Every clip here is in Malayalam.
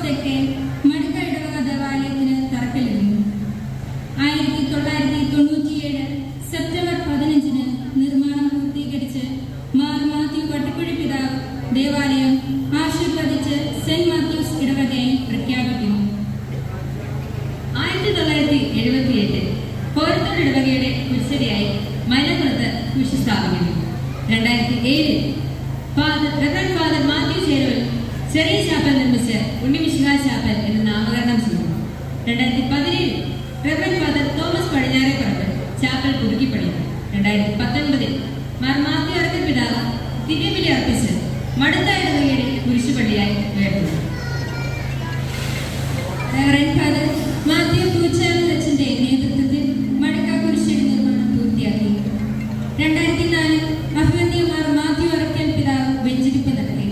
തെക്കേ മടുക്ക ഇടവക ദേവാലയത്തിന് തറക്കല്ലിടുന്നു. 1997 സെപ്റ്റംബർ 15 നിർമ്മാണം പൂർത്തീകരിച്ച് മാർ മാത്യു വട്ടിക്കുഴി പിതാവ് ദേവാലയം ആശീർവദിച്ച് സെന്റ് മാത്യൂസ് ഇടവകയായി പ്രഖ്യാപിക്കുന്നു. 1978 കോരത്തോട് ഇടവകയുടെ കുരിശടിയായി മലപ്പുറത്ത് കുരിശ് സ്ഥാപിക്കുന്നു. 2007 ഫാദർ മാത്യു ചേരുവൽ ചെറിയ ചാപ്പൽ നിർമ്മിച്ച് ഉണ്ണിമിശിഹാ ചാപ്പൽ എന്ന് നാമകരണം ചെയ്യുന്നു. 2017 reverend father Thomas Padinjareparamb chapel പുതുക്കിപ്പണിയുന്നു. 2019 മാർ മാത്യു അറക്കൽ പിതാവ് ദിവ്യബലി അർപ്പിച്ച് മടുത്ത ഇടവകയുടെ കുരിശുപള്ളിയായി ഉയർത്തുന്നു. റെവറൻഡ് ഫാദർ മാത്യു പൂച്ചാലച്ചന്റെ നേതൃത്വത്തിൽ മടുക്ക കുരിശടി നിർമ്മാണം പൂർത്തിയാക്കി. 2004 അഭിവന്യമാർ മാത്യു അറക്കൽ പിതാവ് വെഞ്ചരിപ്പ് നടത്തി.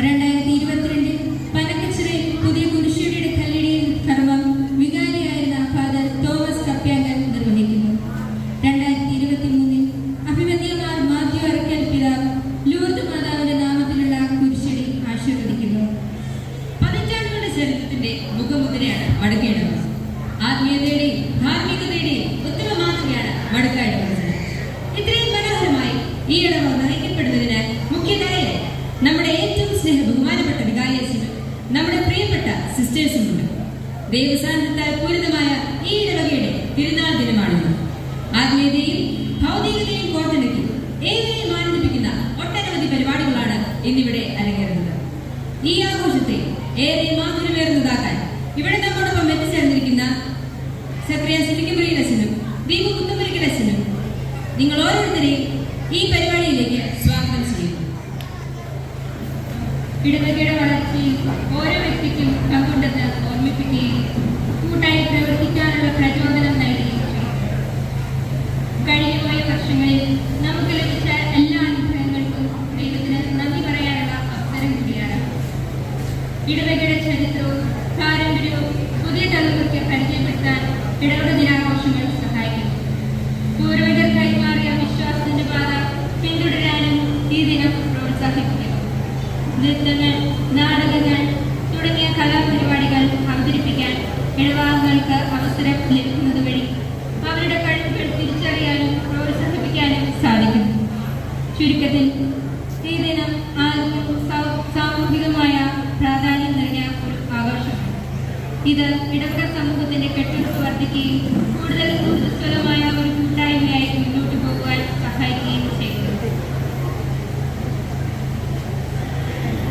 2022 പനക്കച്ചിറയിൽ പുതിയ കുരിശടിയുടെ കല്ലിടിയിൽ കർമ്മം വികാരിയായിരുന്ന ഫാദർ തോമസ് കപ്പ്യാങ്കൽ നിർവഹിക്കുന്നു. 2023 അഭിവന്യമാർ മാത്യു അറക്കൽ പിതാവ് ലൂർദ് മാതാവിന്റെ നാമത്തിലുള്ള കുരിശടി ആശീർവദിക്കുന്നു. പതിറ്റാണ്ടുകളുടെ ചരിത്രത്തിന്റെ മുഖമുദ്രയാണ് മടുക്ക ഇടവക. ആത്മീയതയുടെയും ധാർമ്മികതയുടെയും ഉത്തമ മാതൃകയാണ് മടുക്ക ഇടവക. ഇത്രയും മനോഹരമായി ഈ ഇടവക നയിക്കപ്പെടുന്നതിന് മുഖ്യധാരയായി നമ്മുടെ ഏറ്റവും ബഹുമാനപ്പെട്ട വികാരിയച്ഛനും നമ്മുടെ പ്രിയപ്പെട്ട സിസ്റ്റേഴ്സുമുണ്ട്. ദൈവസാന്നിധ്യത്താൽ പൂരിതമായ ഈ ഇടവകയുടെ തിരുനാൾ ദിനമാണിത്. ആത്മീയതയും ഭൗതികതയും കോർത്തിണക്കി ഏവരെയും ആനന്ദിപ്പിക്കുന്ന ഒട്ടനവധി പരിപാടികളാണ് ഇന്നിവിടെ അരങ്ങേറുന്നത്. ഈ ആഘോഷത്തെ ഏറെ മാധുര്യമേറുന്നതാക്കാൻ ഇവിടെ നമ്മോടൊപ്പം എത്തിച്ചേർന്നിരിക്കുന്ന സക്രിയ സിലിക്കുമരിയലച്ഛനും ദീപു കുത്തുമരിക്കലച്ഛനും നിങ്ങൾ ഓരോരുത്തരെയും ഈ പരിപാടിയിലേക്ക് സ്വാഗതം ചെയ്യുന്നു. ഇടവകയുടെ വളർച്ചയിൽ ഓരോ വ്യക്തിക്കും പങ്കുണ്ടെന്ന് ഓർമ്മിപ്പിക്കുകയും കൂട്ടായി പ്രവർത്തിക്കാനുള്ള പ്രചോദനം നൽകുകയും ചെയ്യും. കഴിഞ്ഞുപോയ വർഷങ്ങളിൽ നമുക്ക് ലഭിച്ച എല്ലാ അനുഭവങ്ങൾക്കും ദൈവത്തിന് നന്ദി പറയാനുള്ള അവസരം കൂടിയാണ്. ഇടവകയുടെ ചരിത്രവും പാരമ്പര്യവും പുതിയ തലമുറയ്ക്ക് പരിചയപ്പെടുത്താൻ ഇടവക ദിനാഘോഷങ്ങൾ സഹായിക്കുന്നു. പൂർവികർ കൈമാറിയ വിശ്വാസത്തിന്റെ പാത പിന്തുടരാനും ഈ ദിനം പ്രോത്സാഹിപ്പിക്കുന്നു. നൃത്തങ്ങൾ, നാടകങ്ങൾ തുടങ്ങിയ കലാപരിപാടികൾ അവതരിപ്പിക്കാൻ ഇടവകകൾക്ക് അവസരം ലഭിക്കുന്നത് വഴി അവരുടെ കഴിവുകൾ തിരിച്ചറിയാനും പ്രോത്സാഹിപ്പിക്കാനും സാധിക്കുന്നു. ചുരുക്കത്തിൽ ഈ ദിനം സാമൂഹികമായ പ്രാധാന്യം നിറഞ്ഞ ഒരു ആഘോഷമാണ്. ഇത് ഇടവക സമൂഹത്തിന്റെ കെട്ടുറപ്പ് വർദ്ധിക്കുകയും കൂടുതൽ ഊർജ്ജസ്വലമായ ഒരു കൂട്ടായ്മയായി മുന്നോട്ട് പോകുവാൻ സഹായിക്കുകയും ചെയ്യുന്നു.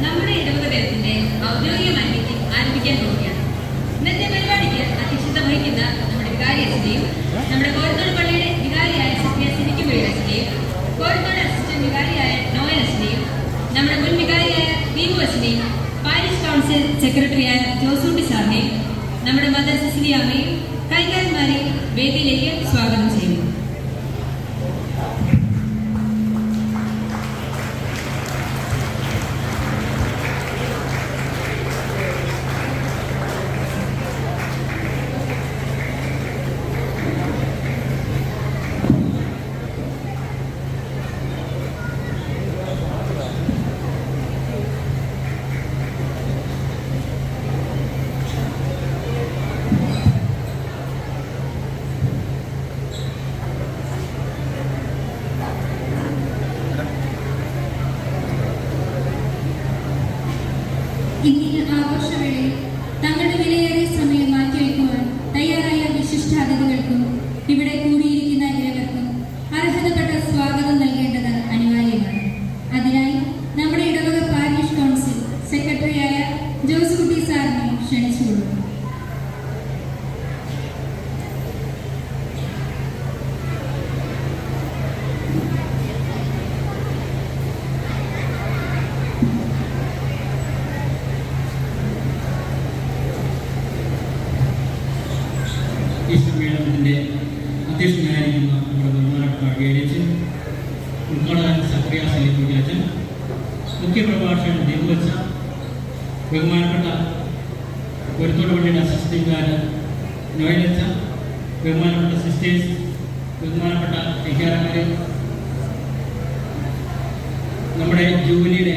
നമ്മുടെ ഇടവക ദിനത്തിന്റെ ഔദ്യോഗിക മന്യത്തിൽ ആരംഭിക്കാൻ പോവുകയാണ്. ഇന്നത്തെ പരിപാടിക്ക് അധ്യക്ഷത വഹിക്കുന്ന നമ്മുടെ വികാരിയച്ഛനെയും നമ്മുടെ കോരത്തോട് പള്ളിയുടെ വികാരിയായ സക്രിയ സിലിക്കുമരിയലച്ഛനെയും കോരത്തോട് അസിസ്റ്റന്റ് വികാരിയായ നോയലച്ഛനെയും നമ്മുടെ മുൻ വികാരിയായ ദീപു അച്ഛനെയും പാരിഷ് കൗൺസിൽ സെക്രട്ടറിയായ ജോസൂട്ടി സാറിനെയും നമ്മുടെ മദർ സിസിലിയാമ്മയും കൈകാരന്മാരെയും വേദിയിലേക്ക് സ്വാഗതം ചെയ്യുന്നു. ഇന്ത്യൻ ആഘോഷവേളയിൽ തങ്ങളുടെ വിലയേറിയ സമയം മാറ്റിവെക്കുവാൻ തയ്യാറായ വിശിഷ്ടാതിഥികൾക്കും ഇവിടെ കൂടിയിരിക്കുന്ന ഏവർക്കും അർഹതപ്പെട്ട സ്വാഗതം നൽകേണ്ടത് അനിവാര്യമാണ്. അതിനായി നമ്മുടെ ഇടവക പാരിഷ് കൗൺസിൽ സെക്രട്ടറിയായ ജോസൂട്ടി സാറിനെ ക്ഷണിച്ചുകൊള്ളുന്നു. ഈ സമ്മേളനത്തിൻ്റെ അധ്യക്ഷനായിരിക്കുന്ന നമ്മുടെ ബഹുമാനപ്പെട്ട വികാരിയച്ഛൻ, ഉദ്ഘാടകൻ സക്രിയ സിലിക്കുമരിയലച്ഛൻ, മുഖ്യപ്രഭാഷകൻ ദീപുവച്ച, ബഹുമാനപ്പെട്ട കോരത്തോട് പള്ളിയുടെ അസിസ്റ്റന്റുകാരൻ നോയലച്ച, ബഹുമാനപ്പെട്ട സിസ്റ്റേഴ്സ്, ബഹുമാനപ്പെട്ട വികാരന്മാരെ, നമ്മുടെ ജൂബിലിയുടെ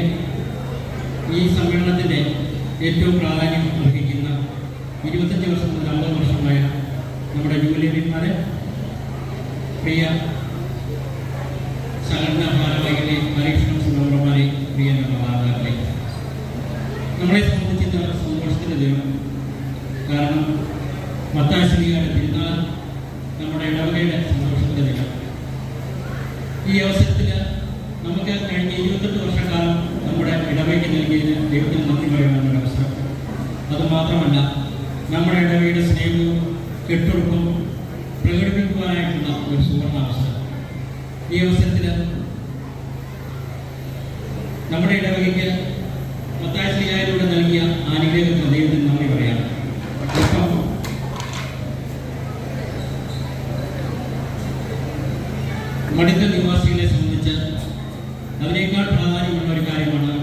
ഈ സമ്മേളനത്തിൻ്റെ ഏറ്റവും പ്രാധാന്യം അർഹിക്കുന്നു. 25 വർഷം മുതൽ 50 വർഷമായ നമ്മുടെ ജൂലിയന്മാരെ, പ്രിയ സംഘടനാ ഭാരവാഹികളെ, പരീക്ഷണ മെമ്പർമാരെ, പ്രിയ മാതാപിതാക്കളെ, നമ്മളെ സംബന്ധിച്ച് സന്തോഷത്തിൻ്റെ ദിനം. കാരണം മത്തായി ശ്ലീഹായുടെ തിരുനാൾ നമ്മുടെ ഇടവകയുടെ സന്തോഷത്തിൻ്റെ ദിനം. ഈ അവസരത്തിൽ നമുക്ക് കഴിഞ്ഞ 28 വർഷക്കാലം നമ്മുടെ ഇടവകയ്ക്ക് നൽകിയതിന് ദൈവത്തിന് നന്ദി പറയാനുള്ള അവസരം. അതുമാത്രമല്ല, നമ്മുടെ ഇടവകയുടെ സ്നേഹവും കെട്ടുറപ്പും പ്രകടിപ്പിക്കുവാനായിട്ടുള്ള ഒരു സുവർണ അവസരം. ഈ അവസരത്തിൽ നമ്മുടെ ഇടവകയ്ക്ക് മത്തായി ശ്ലീഹായിലൂടെ നൽകിയ അനുഗ്രഹത്തിന് ദൈവത്തിന് നന്ദി പറയാം. ഒപ്പം മടിത്ത നിവാസികളെ സംബന്ധിച്ച് അതിനേക്കാൾ പ്രാധാന്യമുള്ള ഒരു കാര്യമാണ്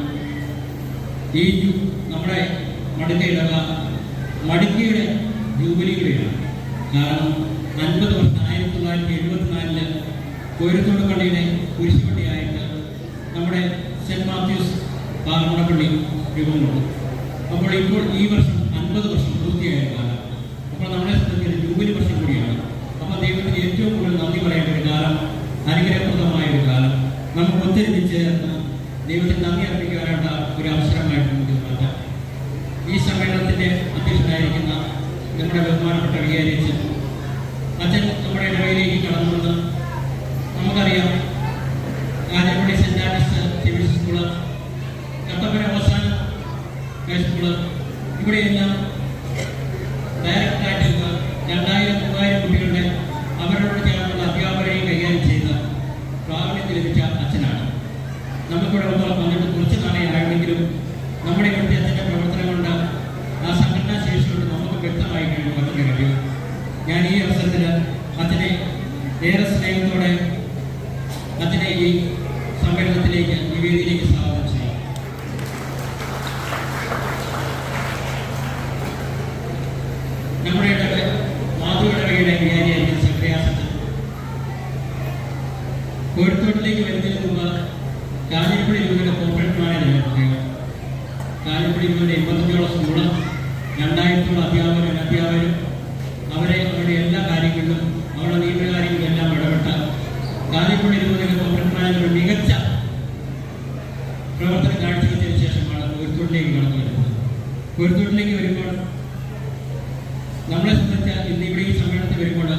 ഈ നമ്മുടെ മടിത്ത ഇടവക മടിക്കയുടെ ജൂബിലിയുടെയാണ്. കാരണം 50 വർഷം 1974 കോയിരത്തോട് പള്ളിയുടെ കുരിശുപള്ളിയായിട്ട് നമ്മുടെ സെന്റ് മാത്യൂസ് പാറമടപ്പള്ളി രൂപം കൊണ്ടു. അപ്പോൾ ഇപ്പോൾ ഈ വർഷം 50 വർഷം പൂർത്തിയായ കാലം. അപ്പോൾ നമ്മളെ സംബന്ധിച്ച് ജൂബിലി വർഷം കൂടിയാണ്. അപ്പോൾ ദൈവത്തിന് ഏറ്റവും കൂടുതൽ നന്ദി പറയേണ്ട ഒരു കാലം, അനുഗ്രഹപ്രദമായ ഒരു കാലം. നമുക്ക് ഒത്തൊരുമിച്ച് ചേർന്ന് ദൈവത്തിന് നന്ദി അർപ്പിക്കാനുള്ള ഒരു അവസരമായിട്ട് നമുക്ക് മാറ്റാം. ഈ സമ്മേളനത്തിൻ്റെ അധ്യക്ഷനായിരിക്കുന്ന നമ്മുടെ ബഹുമാനപ്പെട്ട വികാരിയച്ഛൻ അച്ഛൻ നമ്മുടെ ഇടവകയിലേക്ക് കടന്നു വന്ന്, നമുക്കറിയാം Kanjirappally saint Andreas civil school, Kattappana അവസാന ഹൈസ്കൂള്, ഇവിടെയെല്ലാം ഡയറക്റ്റായിട്ട് 2000-3000 കുട്ടികളുടെ അവരോട് ചേർന്നുള്ള അധ്യാപകരെയും കൈകാര്യം ചെയ്ത പ്രാവീണ്യത്തിൽ ലഭിച്ച അച്ഛനാണ്. നമുക്കിവിടെ വന്നിട്ട് കുറച്ച് നാളെ ആയെങ്കിലും നമ്മുടെ ഇവിടുത്തെ അച്ഛൻ്റെ പ്രവർത്തനം കൊണ്ട്, ആ സംഘടനാ ശേഷി കൊണ്ട് നമുക്ക് വ്യക്തമായി കഴിഞ്ഞു പറഞ്ഞു കഴിയും. ഞാൻ ഈ അവസരത്തിൽ അച്ഛനെ ഏറെ സ്നേഹത്തോടെ അച്ഛനെ ഈ സമ്മേളനത്തിലേക്ക്, ഈ വേദിയിലേക്ക് സ്വാഗതം ചെയ്യും. നമ്മുടെ മാതൃകയുടെ വികാരിയായിരിക്കും സക്രിയാസത്തിൽ കോഴിക്കോട്ടിലേക്ക് വരുന്നതിന് മുമ്പ് കാഞ്ഞിരപ്പള്ളി രൂപയുടെ കോർപ്പറേറ്റ് മാനേജറായിരുന്നു. കാഞ്ഞിരപ്പള്ളി രൂപയുടെ 85ഓളം സ്കൂള്, 2000ഓളം അധ്യാപകരും അവരുടെ എല്ലാ കാര്യങ്ങളിലും, അവരുടെ നിയമകാര്യങ്ങളിലും എല്ലാം ഇടപെട്ട കാഞ്ഞിരപ്പള്ളി രൂപയുടെ കോർപ്പറേറ്റ് മാനേജർ മികച്ച പ്രവർത്തനം കാഴ്ചവെച്ചതിന് ശേഷമാണ് കോഴിക്കോട്ടിലേക്ക് കടന്നു വരുന്നത്. കോഴിക്കോട്ടിലേക്ക് വരുമ്പോൾ നമ്മളെ സംബന്ധിച്ച് ഇന്ന് ഇവിടെ ഈ സമ്മേളനത്തിൽ വരുമ്പോൾ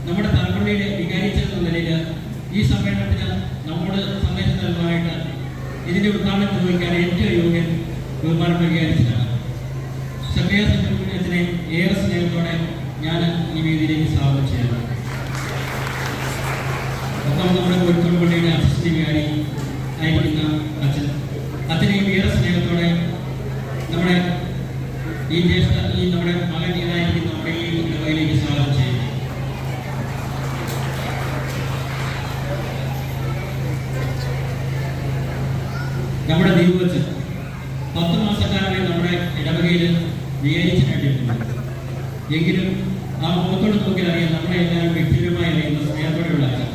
നമ്മുടെ തലമുറയുടെ വികാരിച്ചെന്ന നിലയിൽ ഈ സമ്മേളനത്തിന് നമ്മോട് സന്ദേശം നൽകുവാനായിട്ട് ഇതിൻ്റെ ഉദ്ഘാടനം നിർവഹിക്കാൻ ഏറ്റവും യോഗ്യൻ ബഹുമാനം വികാരിച്ചതാണ്. സക്രിയാസിനെ ഏറെ സ്നേഹത്തോടെ ഞാൻ ഈ വേദിയിലേക്ക് സ്വാഗതം ചെയ്യുന്നു. ഒപ്പം നമ്മുടെ കോഴിക്കോട് പള്ളിയുടെ അസിസ്റ്റന്റ് വികാരി ആയിരിക്കുന്ന അച്ഛനെയും ഏറെ സ്നേഹത്തോടെ നമ്മുടെ നമ്മുടെ മകൻ ഇതായിരിക്കുന്ന നമ്മുടെ ഈ ഇടവകയിലേക്ക് സ്വാഗതം ചെയ്യുന്നു. നമ്മുടെ ദൈവവച്ചൻ 10 മാസക്കാലമായി നമ്മുടെ ഇടവകയിൽ വികാരിച്ചനായിട്ടിരുന്നു. എങ്കിലും ആ മുഖത്തോട് നോക്കിയാൽ അറിയാം, നമ്മളെ എല്ലാവരും വ്യക്തിപരമായി അറിയുന്ന സ്നേഹത്തോടെയുള്ള അച്ഛൻ.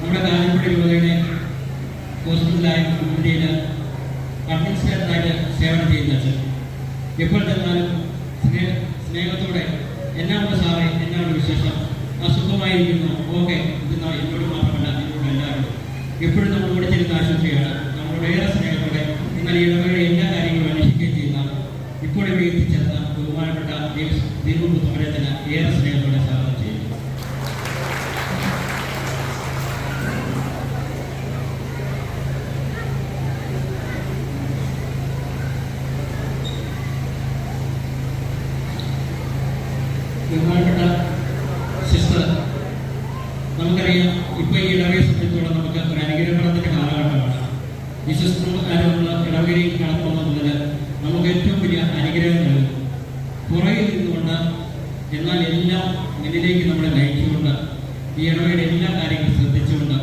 നമ്മുടെ കാഞ്ഞിരപ്പള്ളി രൂപതയുടെ ഹോസ്പിറ്റലായ ഇന്ത്യയിൽ അഡ്മിനിസ്ട്രേറ്ററായിട്ട് സേവനം ചെയ്യുന്ന അച്ഛൻ. എപ്പോൾ ചെന്നാലും സ്നേഹത്തോടെ എന്നാണ് സാറേ, എന്നാണ് വിശേഷം, അസുഖമായിരിക്കുന്നു, ഓക്കെ, ഇത് എന്നോട് മാത്രമല്ല നിങ്ങളോട് എല്ലാവരും എപ്പോഴും നമ്മൾ ഓടിച്ചിരുന്ന ആശുപത്രിയാണ്. നമ്മളോട് ഏറെ സ്നേഹത്തോടെ എന്നാൽ ഇടവകയുടെ എല്ലാ കാര്യങ്ങളും അന്വേഷിക്കുകയും ചെയ്യുന്ന ഇപ്പോൾ ഇവിടെ എത്തിച്ചേർന്ന ബഹുമാനപ്പെട്ട ദീപപുത്രത്തിന് ഏറെ സ്നേഹത്തോടെ സ്വാഗതം ചെയ്യുന്നു. ബഹുമാനപ്പെട്ട സിസ്റ്റർ, നമുക്കറിയാം ഇപ്പോൾ ഈ ഇടവകയെ സംബന്ധിച്ചോളം നമുക്ക് ഒരു അനുഗ്രഹത്തിന്റെ കാലഘട്ടമാണ്. ഈ സിസ്റ്റർമാരുള്ള ഇടവകയിൽ കടന്നു വന്നത് മുതൽ നമുക്ക് ഏറ്റവും വലിയ അനുഗ്രഹം നൽകും. പുറകിൽ നിന്നുകൊണ്ട് എന്നാൽ എല്ലാം മുന്നിലേക്ക് നമ്മളെ നയിച്ചുകൊണ്ട് ഈ ഇടവകയുടെ എല്ലാ കാര്യങ്ങളും ശ്രദ്ധിച്ചുകൊണ്ട്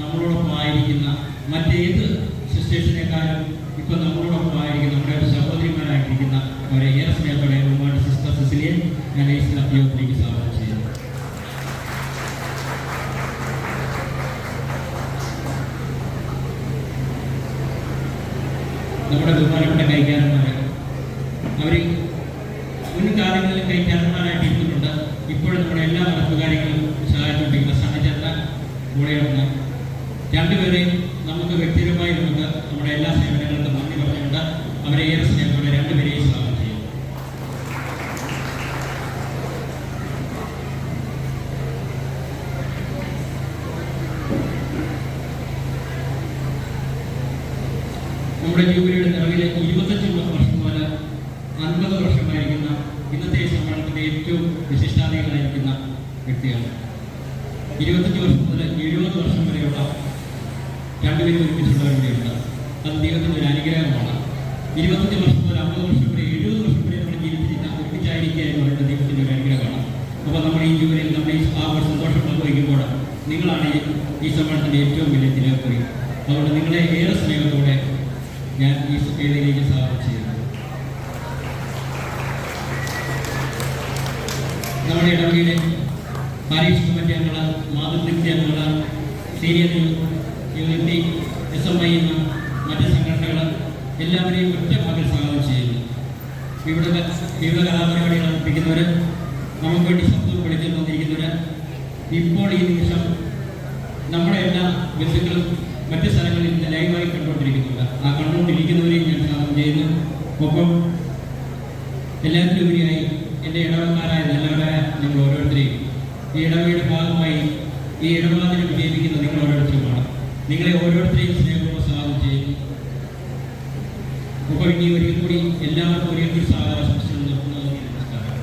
നമ്മളോടൊപ്പം ആയിരിക്കുന്ന മറ്റേത് സിസ്റ്റേഴ്സിനേക്കാളും ഇപ്പം നമ്മളോടൊപ്പം ആയിരിക്കുന്ന നമ്മുടെ സഹോദരിമാരായിരിക്കുന്ന അവരെ ഏറെ സ്നേഹത്തോടെ ബഹുമാന സിസ്റ്റർ സിസിലിയെ ഞാൻ ഈ അഭിയോഗത്തിലേക്ക് സ്വാഗതം ചെയ്യുന്നു. നമ്മുടെ ബഹുമാനപ്പെട്ട കൈകാരന്മാരെ, അവർ മുൻകാല കാര്യങ്ങളിലും കൈ ചേർക്കാനായിട്ട് ഇരുന്നിട്ടുണ്ട്. ഇപ്പോഴും നമ്മുടെ എല്ലാ നടപ്പ് കാര്യങ്ങളും സഹായിച്ചുകൊണ്ടിരിക്കുന്ന സഹചരണ കൂടെയാണ്. രണ്ടുപേരെയും നമുക്ക് വ്യക്തിപരമായി നമുക്ക് നമ്മുടെ എല്ലാ സേവനങ്ങൾക്കും നന്ദി പറഞ്ഞുകൊണ്ട് അവരെ ഏറെ സ്നേഹത്തോടെ രണ്ടുപേരെയും സ്വാഗതം ചെയ്യും. നമ്മുടെ ജൂബിലിയുടെ നിറവിലെ 25 വർഷം മുതൽ 50 വർഷമായിരിക്കുന്ന ഇന്നത്തെ സമ്മേളനത്തിന്റെ ഏറ്റവും വിശിഷ്ടാതികളായിരിക്കുന്ന വ്യക്തിയാണ്. 25 വർഷം മുതൽ 70 വർഷം വരെയുള്ള രണ്ടുപേരും ഒരുമിച്ചുള്ളവരുടെയുണ്ട്. അത് ദൈവത്തിൻ്റെ ഒരു അനുഗ്രഹമാണ്. 25 വർഷം മുതൽ 50 വർഷം വരെ 70 വർഷം വരെ നമ്മൾ ജീവിച്ചിരുന്ന ഒരുമിച്ചായിരിക്കുക എന്ന് പറയുന്നത് ദൈവത്തിൻ്റെ ഒരു അനുഗ്രഹമാണ്. അപ്പോൾ നമ്മൾ ഈ ജൂബിലിയിൽ നമ്മൾ ആ ഒരു സന്തോഷം പങ്കുവയ്ക്കുമ്പോൾ നിങ്ങളാണ് ഈ സമ്മേളനത്തിൻ്റെ ഏറ്റവും വലിയ തിരക്കുറി. അതുകൊണ്ട് നിങ്ങളെ ഏറെ സ്നേഹത്തോടെ ഞാൻ ഈ വേദിയിലേക്ക് സ്വാഗതം ചെയ്യുന്നു. നമ്മുടെ ഇടവകയിലെ പാരീഷ് കമ്മിറ്റി അംഗങ്ങൾ, മാതൃത്വ അംഗങ്ങൾ, സീനിയർ യൂണിറ്റി, SMI എന്ന മറ്റ് സംഘടനകൾ എല്ലാവരെയും ഒറ്റ ഭാഗം സ്വാഗതം ചെയ്യുന്നു. വിവിധ കലാപരിപാടികൾ അവതരിപ്പിക്കുന്നവർ, നമുക്ക് വേണ്ടി ശബ്ദം വിളിച്ചു തന്നിരിക്കുന്നവർ, ഇപ്പോൾ ഈ നിമിഷം നമ്മുടെ എല്ലാ ബന്ധുക്കളും മറ്റ് സ്ഥലങ്ങളിൽ ലൈവായി കണ്ടുകൊണ്ടിരിക്കുന്നുണ്ട്. ആ കണ്ടുകൊണ്ടിരിക്കുന്നവരെയും ഞാൻ സ്വാഗതം ചെയ്യുന്നു. ഒപ്പം എല്ലാവരും ഉപരിയായി എൻ്റെ ഇടവക്കാരായ നല്ലവരായ നിങ്ങൾ ഓരോരുത്തരെയും ഈ ഇടവകയുടെ ഭാഗമായി ഈ ഇടവകാതിനെ വിജയിപ്പിക്കുന്ന നിങ്ങൾ ഓരോരുത്തരുമാണ്. നിങ്ങളെ ഓരോരുത്തരെയും സ്നേഹപൂർവ്വം സ്വാഗതം ചെയ്യുന്നു. ഒപ്പം ഇനി ഒരിക്കൽ കൂടി എല്ലാവർക്കും ഒരിക്കൽ കൂടി സ്വാഗത ആശംസകൾ നിർത്തുന്നത്. നമസ്കാരം.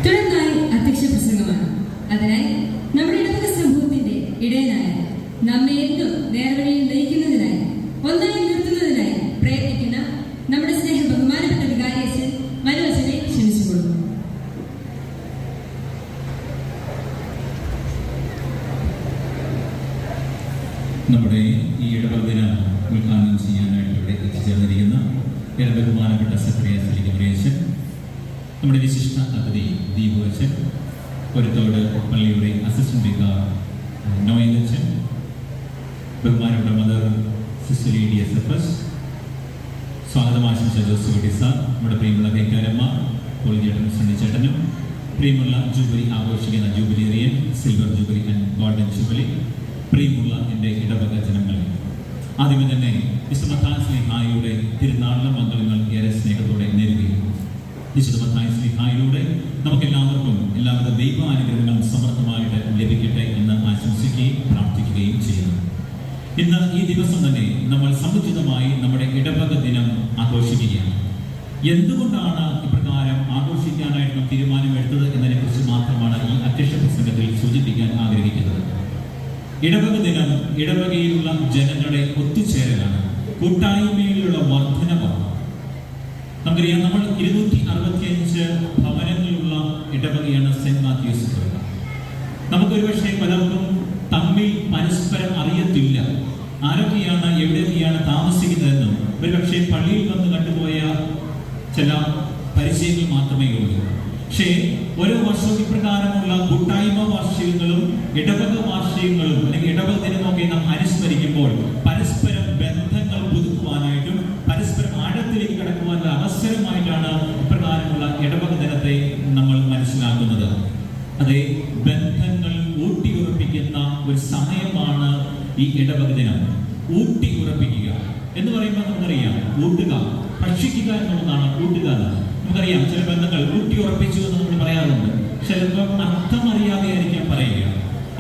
തുടർന്നായി അധ്യക്ഷ പ്രസംഗമാണ്. അതിനായി നമ്മുടെ ഇടവക സമൂഹത്തിന്റെ ഇടയനായ നമ്മെ എന്നും നേർവഴിയിൽ നയിക്കുന്നതിനായി ഒന്നായി നിർത്തുന്നതിനായി പ്രയത്നിക്കുന്ന നമ്മുടെ സ്നേഹ ബഹുമാനപ്പെട്ട വികാരിയച്ഛൻ മനോജനെ ക്ഷണിച്ചുകൊള്ളുന്നു. നമ്മുടെ ഈ ഇടവകദിന ഉദ്ഘാടനം ചെയ്യാനായിട്ട് ഇവിടെ എത്തിച്ചേർന്നിരിക്കുന്ന ഏറെ ബഹുമാനപ്പെട്ട സെക്രട്ടറി ഗബ്രിയച്ചൻ, നമ്മുടെ വിശിഷ്ട അതിഥി ദീപുവച്ചൻ, പൊരുത്തോട് പള്ളിയുടെ അസിസ്റ്റന്റ് വികാർ നോയലച്ചൻ, ബഹുമാനപ്പെട്ട മദർ സിസ്റ്റർ DSFS, സ്വാഗതം ആശംസ ജോസുകുട്ടി സാർ, നമ്മുടെ പ്രിയമുള്ള കൈക്കാരമ്മ പോളിചേട്ടനും സണ്ണിച്ചേട്ടനും, പ്രിയമുള്ള ജൂബിലി ആഘോഷിക്കുന്ന jubilarian, silver jubilee and golden jubilee, പ്രിയമുള്ള എൻ്റെ ഇടവക ജനങ്ങൾ, ആദ്യമേ തന്നെ വിശുദ്ധ മത്തായി ശ്ലീഹായുടെ തിരുനാളിലെ മംഗളങ്ങൾ ഏറെ സ്നേഹത്തോടെ നേരുകയും വിശുദ്ധ മത്തായി ശ്ലീഹായിലൂടെ നമുക്കെല്ലാവർക്കും എല്ലാവിധ ദൈവാനുഗ്രഹങ്ങളും സമർത്ഥമായിട്ട് ലഭിക്കട്ടെ എന്ന് ആശംസിക്കുകയും പ്രാർത്ഥിക്കുകയും ചെയ്യുന്നു. ഇന്ന് ഈ ദിവസം തന്നെ നമ്മൾ സമുചിതമായി നമ്മുടെ ഇടവക ദിനം ആഘോഷിക്കുകയാണ്. എന്തുകൊണ്ടാണ് ഇപ്രകാരം ആഘോഷിക്കാനായിട്ട് നാം തീരുമാനമെടുത്തത് എന്നതിനെക്കുറിച്ച് മാത്രമാണ് ഈ അധ്യക്ഷ പ്രസംഗത്തിൽ സൂചിപ്പിക്കാൻ ആഗ്രഹിക്കുന്നത്. ഇടവക ദിനം ഇടവകയിലുള്ള ജനങ്ങളുടെ ഒത്തുചേരലാണ്, കൂട്ടായ്മയിലുള്ള വർധനവാണ്. നമുക്കറിയാം, നമ്മൾ 265 ഭവനങ്ങളുള്ള ഇടവകയാണ് സെന്റ് മാത്യൂസ് ഇടവക. നമുക്കൊരു പക്ഷേ പലർക്കും തമ്മിൽ പരസ്പരം അറിയത്തില്ല, ആരൊക്കെയാണ് എവിടെയൊക്കെയാണ് താമസിക്കുന്നതെന്നും ഒരുപക്ഷെ പള്ളിയിൽ വന്ന് കണ്ടുപോയ ചില പരിചയങ്ങൾ മാത്രമേ ഉള്ളൂ. പക്ഷേ ഓരോ വർഷവും ഇപ്രകാരമുള്ള കൂട്ടായ്മ വാർഷികങ്ങളും ഇടവക വാർഷികങ്ങളും അല്ലെങ്കിൽ ഇടവക ദിനമൊക്കെ നാം അനുസ്മരിക്കുമ്പോൾ പരസ്പരം ബന്ധങ്ങൾ പുതുക്കുവാനായിട്ടും പരസ്പരം ആഴത്തിലേക്ക് കടക്കുവാനുള്ള അവസരമായിട്ടാണ് ഇപ്രകാരമുള്ള ഇടവക ദിനത്തെ നമ്മൾ മനസ്സിലാക്കുന്നത്. അതേ, ബന്ധങ്ങൾ ഊട്ടിയുറപ്പിക്കുന്ന ഒരു സമയമാണ് ഈ ഇടവക ദിനം. ഊട്ടി ഉറപ്പിക്കുക എന്ന് പറയുമ്പോൾ നമുക്കറിയാം, ഊട്ടുക, ഭക്ഷിക്കുക എന്നുള്ളതാണ് ഊട്ടുക. നമുക്കറിയാം, ചില ബന്ധങ്ങൾ ഊട്ടി ഉറപ്പിച്ചു എന്ന് നമ്മൾ പറയാറുണ്ട്. ചിലപ്പോൾ അർത്ഥം അറിയാതെയായിരിക്കാം പറയുക.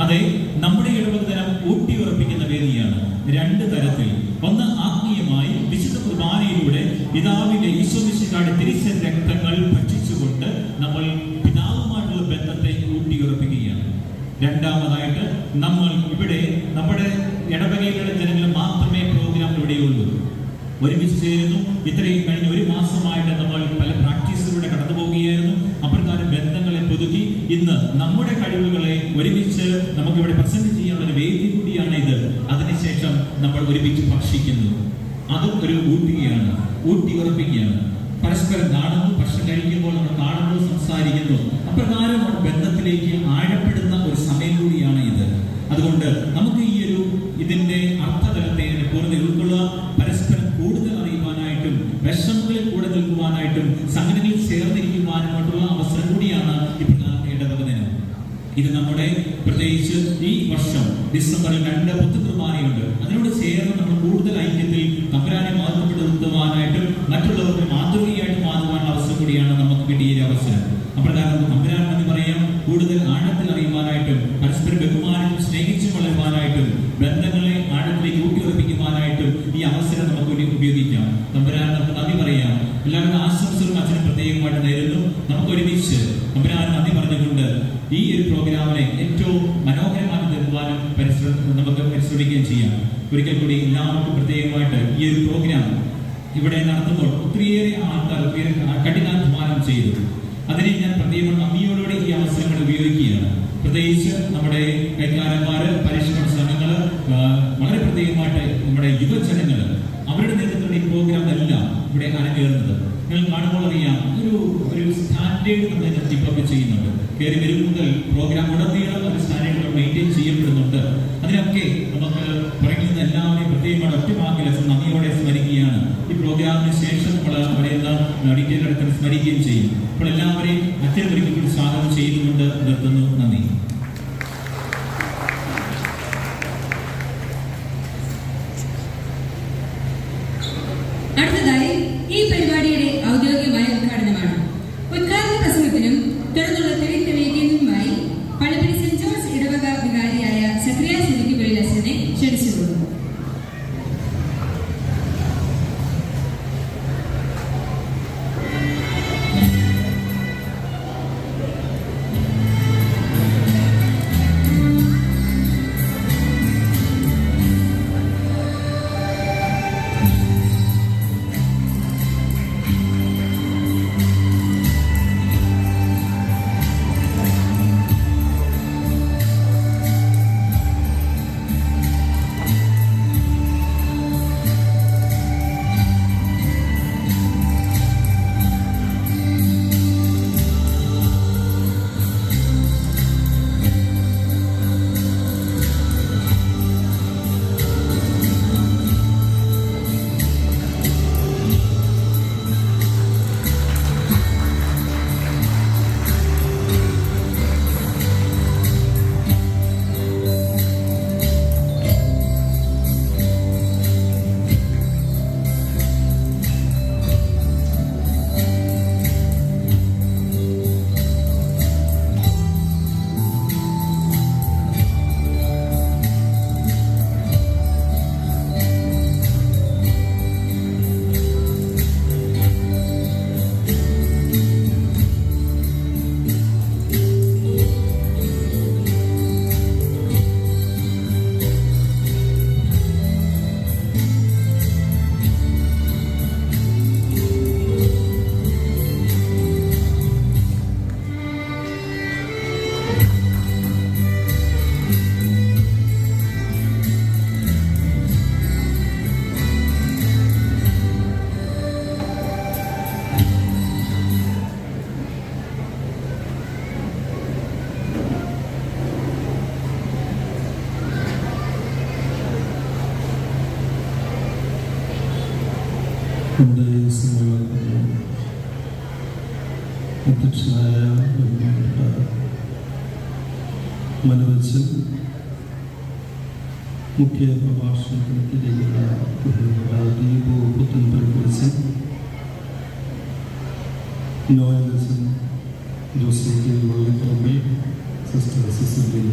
അതെ, നമ്മുടെ ഇടവക ദിനം ഊട്ടി ഉറപ്പിക്കുന്ന വേദിയാണ്. രണ്ട് തരത്തിൽ. ഒന്ന്, ആത്മീയമായി വിശുദ്ധ കുർബാനയിലൂടെ പിതാവിന്റെ ഈശോമിശിഹായുടെ തിരുശരീര രക്തങ്ങൾ ഭക്ഷിച്ചുകൊണ്ട് നമ്മൾ പിതാവുമായിട്ടുള്ള ബന്ധത്തെ ഊട്ടിയുറപ്പിക്കുകയാണ്. രണ്ടാമതായിട്ട്, നമ്മൾ ഇവിടെ നമ്മുടെ ഇടവകയിലുള്ള ജനങ്ങൾ മാത്രമേ പ്രോഗ്രാം ഇവിടെയുള്ളൂ. ഒരുമിച്ച് ചേരുന്നു. ഇത്രയും കഴിഞ്ഞ ഒരു മാസമായിട്ട് നമ്മൾ പല പ്രാക്ടീസിലൂടെ കടന്നു പോവുകയായിരുന്നു. അപ്രകാരം ബന്ധങ്ങളെ പുതുക്കി ഇന്ന് നമ്മുടെ കഴിവുകളെ ഒരുമിച്ച് നമുക്കിവിടെ പ്രസന്റ് ചെയ്യാനുള്ള ഒരു വേദി കൂടിയാണ് ഇത്. അതിനുശേഷം നമ്മൾ ഒരുമിച്ച് ഭക്ഷിക്കുന്നു. അതും ഒരു ഊട്ടുകയാണ്, ഊട്ടി ഉറപ്പിക്കുകയാണ്. പരസ്പരം കാണുന്നു, ഭക്ഷണം കഴിക്കുമ്പോൾ നമ്മൾ കാണുന്നു, സംസാരിക്കുന്നു. അപ്രകാരം നമ്മൾ ബന്ധത്തിലേക്ക് ആഴപ്പെടുന്ന ഒരു സമയം കൂടിയാണ് ഇത്. അതുകൊണ്ട് നമുക്ക് ഈ ഒരു ഇതിന്റെ അർത്ഥതലത്തെ പൂർണ്ണ ഇത് നമ്മുടെ പ്രത്യേകിച്ച് ഈ വർഷം ഡിസംബറിൽ 2 പുത്തുകുർബാനയുണ്ട്. അതിനോട് ചേർന്ന് നമ്മൾ കൂടുതൽ ഐക്യത്തിൽ തമ്പുരാനെ മഹത്വപ്പെടുത്തുവാനായിട്ടും മറ്റുള്ളവർക്ക് മാതൃകയായിട്ട് മാറുവാനുള്ള അവസരം കൂടിയാണ് നമുക്ക് കിട്ടിയ അവസരം. അപ്രകാരം തമ്പുരാൻ എന്ന് പറയാം, കൂടുതൽ ആഴത്തിൽ അറിയുവാനായിട്ടും പരസ്പരം ബഹുമാനിച്ചും സ്നേഹിച്ചും വളരുവാനായിട്ടും ബന്ധങ്ങളെ ആഴത്തിലേക്ക് ഊട്ടിയുറപ്പിക്കുവാനായിട്ടും ഈ അവസരം നമുക്ക് ഉപയോഗിക്കാം. തമ്പുരാൻ നമുക്ക് നന്ദി പറയാം. എല്ലാവരുടെ ആശംസകളും അച്ഛനും പ്രത്യേകമായിട്ട് നേരുന്നു. നമുക്ക് ഒരുമിച്ച് തമ്പുരാൻ നന്ദി പറഞ്ഞുകൊണ്ട് ഈ ഒരു പ്രോഗ്രാമിനെ ഏറ്റവും മനോഹരമാക്കി തീർക്കുവാനും നമുക്ക് പരിശ്രമിക്കുകയും ചെയ്യാം. ഒരിക്കൽ കൂടി എല്ലാവർക്കും പ്രത്യേകമായിട്ട് ഈ ഒരു പ്രോഗ്രാം ഇവിടെ നടത്തുമ്പോൾ ഒത്തിരിയേറെ ആൾക്കാർ കഠിനാധ്വാനം ചെയ്തു. അതിനെ ഞാൻ പ്രത്യേകം നന്ദിയോടുകൂടി ഈ അവസരങ്ങൾ ഉപയോഗിക്കുകയാണ്. പ്രത്യേകിച്ച് നമ്മുടെ കൈക്കാരന്മാര്, പരിശ്രമ സംഘങ്ങള്, വളരെ പ്രത്യേകമായിട്ട് നമ്മുടെ യുവജനങ്ങൾ, അവരുടെ നേതൃത്വത്തിൽ ഈ പ്രോഗ്രാം എല്ലാം ഇവിടെ അരങ്ങേറുന്നത് നിങ്ങൾ കാണുമ്പോൾ അറിയാം. ഒരു സ്റ്റാൻഡേർഡ് നമ്മൾ ഡെവലപ്പ് ചെയ്യുന്നുണ്ട്. കയറി വരും മുതൽ പ്രോഗ്രാം ഉടനീളം ഒരു സ്റ്റാൻഡേർഡ് മെയിൻറ്റെയിൻ ചെയ്യപ്പെടുന്നുണ്ട്. അതിനൊക്കെ നമുക്ക് പുറകിൽ നിന്ന് എല്ലാവരെയും പ്രത്യേകമായി ഒറ്റവാക്കിൽ നന്ദിയോടെ സ്മരിക്കുകയാണ്. ഈ പ്രോഗ്രാമിന് ശേഷം നമ്മൾ പറയുന്ന മെഡിക്കൽ അടുത്ത് സ്മരിക്കുകയും ചെയ്യും. അപ്പോൾ എല്ലാവരെയും അച്ഛൻ ഒരിക്കൽ കൂടി സ്വാഗതം ചെയ്തുകൊണ്ട് നിർത്തുന്നു. നന്ദി. അടുത്തതായി ഈ പരിപാടിയുടെ ഔദ്യോഗികമായ ഉദ്ഘാടനമാണ്. ഉദ്ഘാടന പ്രസംഗത്തിനും തുടർന്നുള്ള തെളിയിക്കുന്നതിനുമായി പള്ളിപ്പടി സെന്റ് ജോർജ് ഇടവക വികാരിയായ സക്രിയ സിലിക്കുപള്ളി അച്ഛനെ ക്ഷണിച്ചുകൊള്ളുന്നു. നമ്മുടെ സമ്മേളനത്തിന് അധ്യക്ഷനായ മനോജ്, മുഖ്യ പ്രഭാഷണത്തിനെത്തിയിരിക്കുന്ന ദീപു പുത്തൻപുരക്കുറിച്ച്, നോയലച്ചൻ, ജോസഫ് വള്ളിപ്പറമ്പിൽ, സിസ്റ്റർ സിസിലി,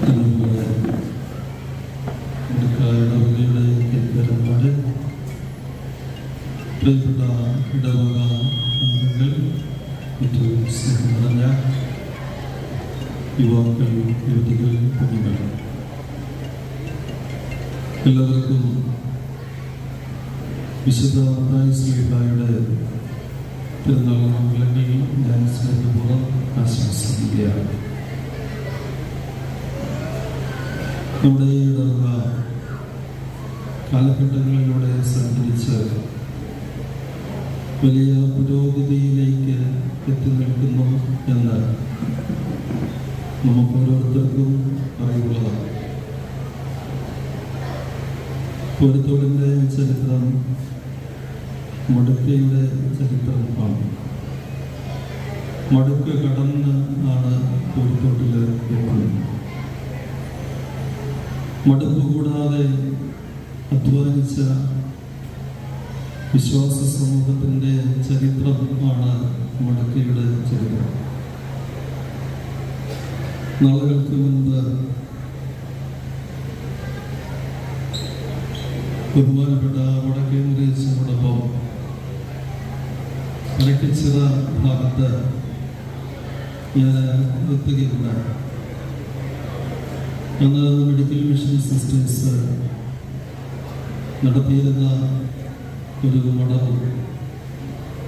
അതുപോലെ ഇടവകയുടെ കൈക്കാരന്മാര്, പ്രിയപ്പെട്ട ഇടവക അംഗങ്ങൾ, ഏറ്റവും സ്നേഹം നിറഞ്ഞ യുവാക്കൾ, യുവതികൾ, കുഞ്ഞുങ്ങൾ, എല്ലാവർക്കും വിശുദ്ധ ശ്ലീഹായുടെ പെരുന്നാൾ മംഗളങ്ങൾ ഞാൻ സ്നേഹപൂർവ്വം ആശംസിക്കുകയാണ്. നമ്മുടെ ഇടവക കാലഘട്ടങ്ങളിലൂടെ സഞ്ചരിച്ച് വലിയ പുരോഗതിയിലേക്ക് എത്തി നിൽക്കുന്നു എന്ന് നമുക്ക് ഓരോരുത്തർക്കും അറിവുള്ളതാണ്. പൊരുത്തോടിൻ്റെ ചരിത്രം മടുക്കയുടെ ചരിത്രമാണ്. മടുക്ക് കടന്ന് ആണ് പൂരത്തോട്ടിൽ എത്തുന്നത്. മടുപ്പ് കൂടാതെ അധ്വാനിച്ച വിശ്വാസ സമൂഹത്തിൻ്റെ ചരിത്രമാണ് മടക്കയുടെ ചരിത്രം. നാളുകൾക്ക് മുൻപ് ബഹുമാനപ്പെട്ട വടക്കേ മുരേശനോടൊപ്പം പരക്കച്ചിറ ഭാഗത്ത് ഞാൻ എത്തുകയുണ്ടായി. അന്ന് മെഡിക്കൽ മിഷൻ അസിസ്റ്റൻസ് നടത്തിയിരുന്ന ഒരു മഠവും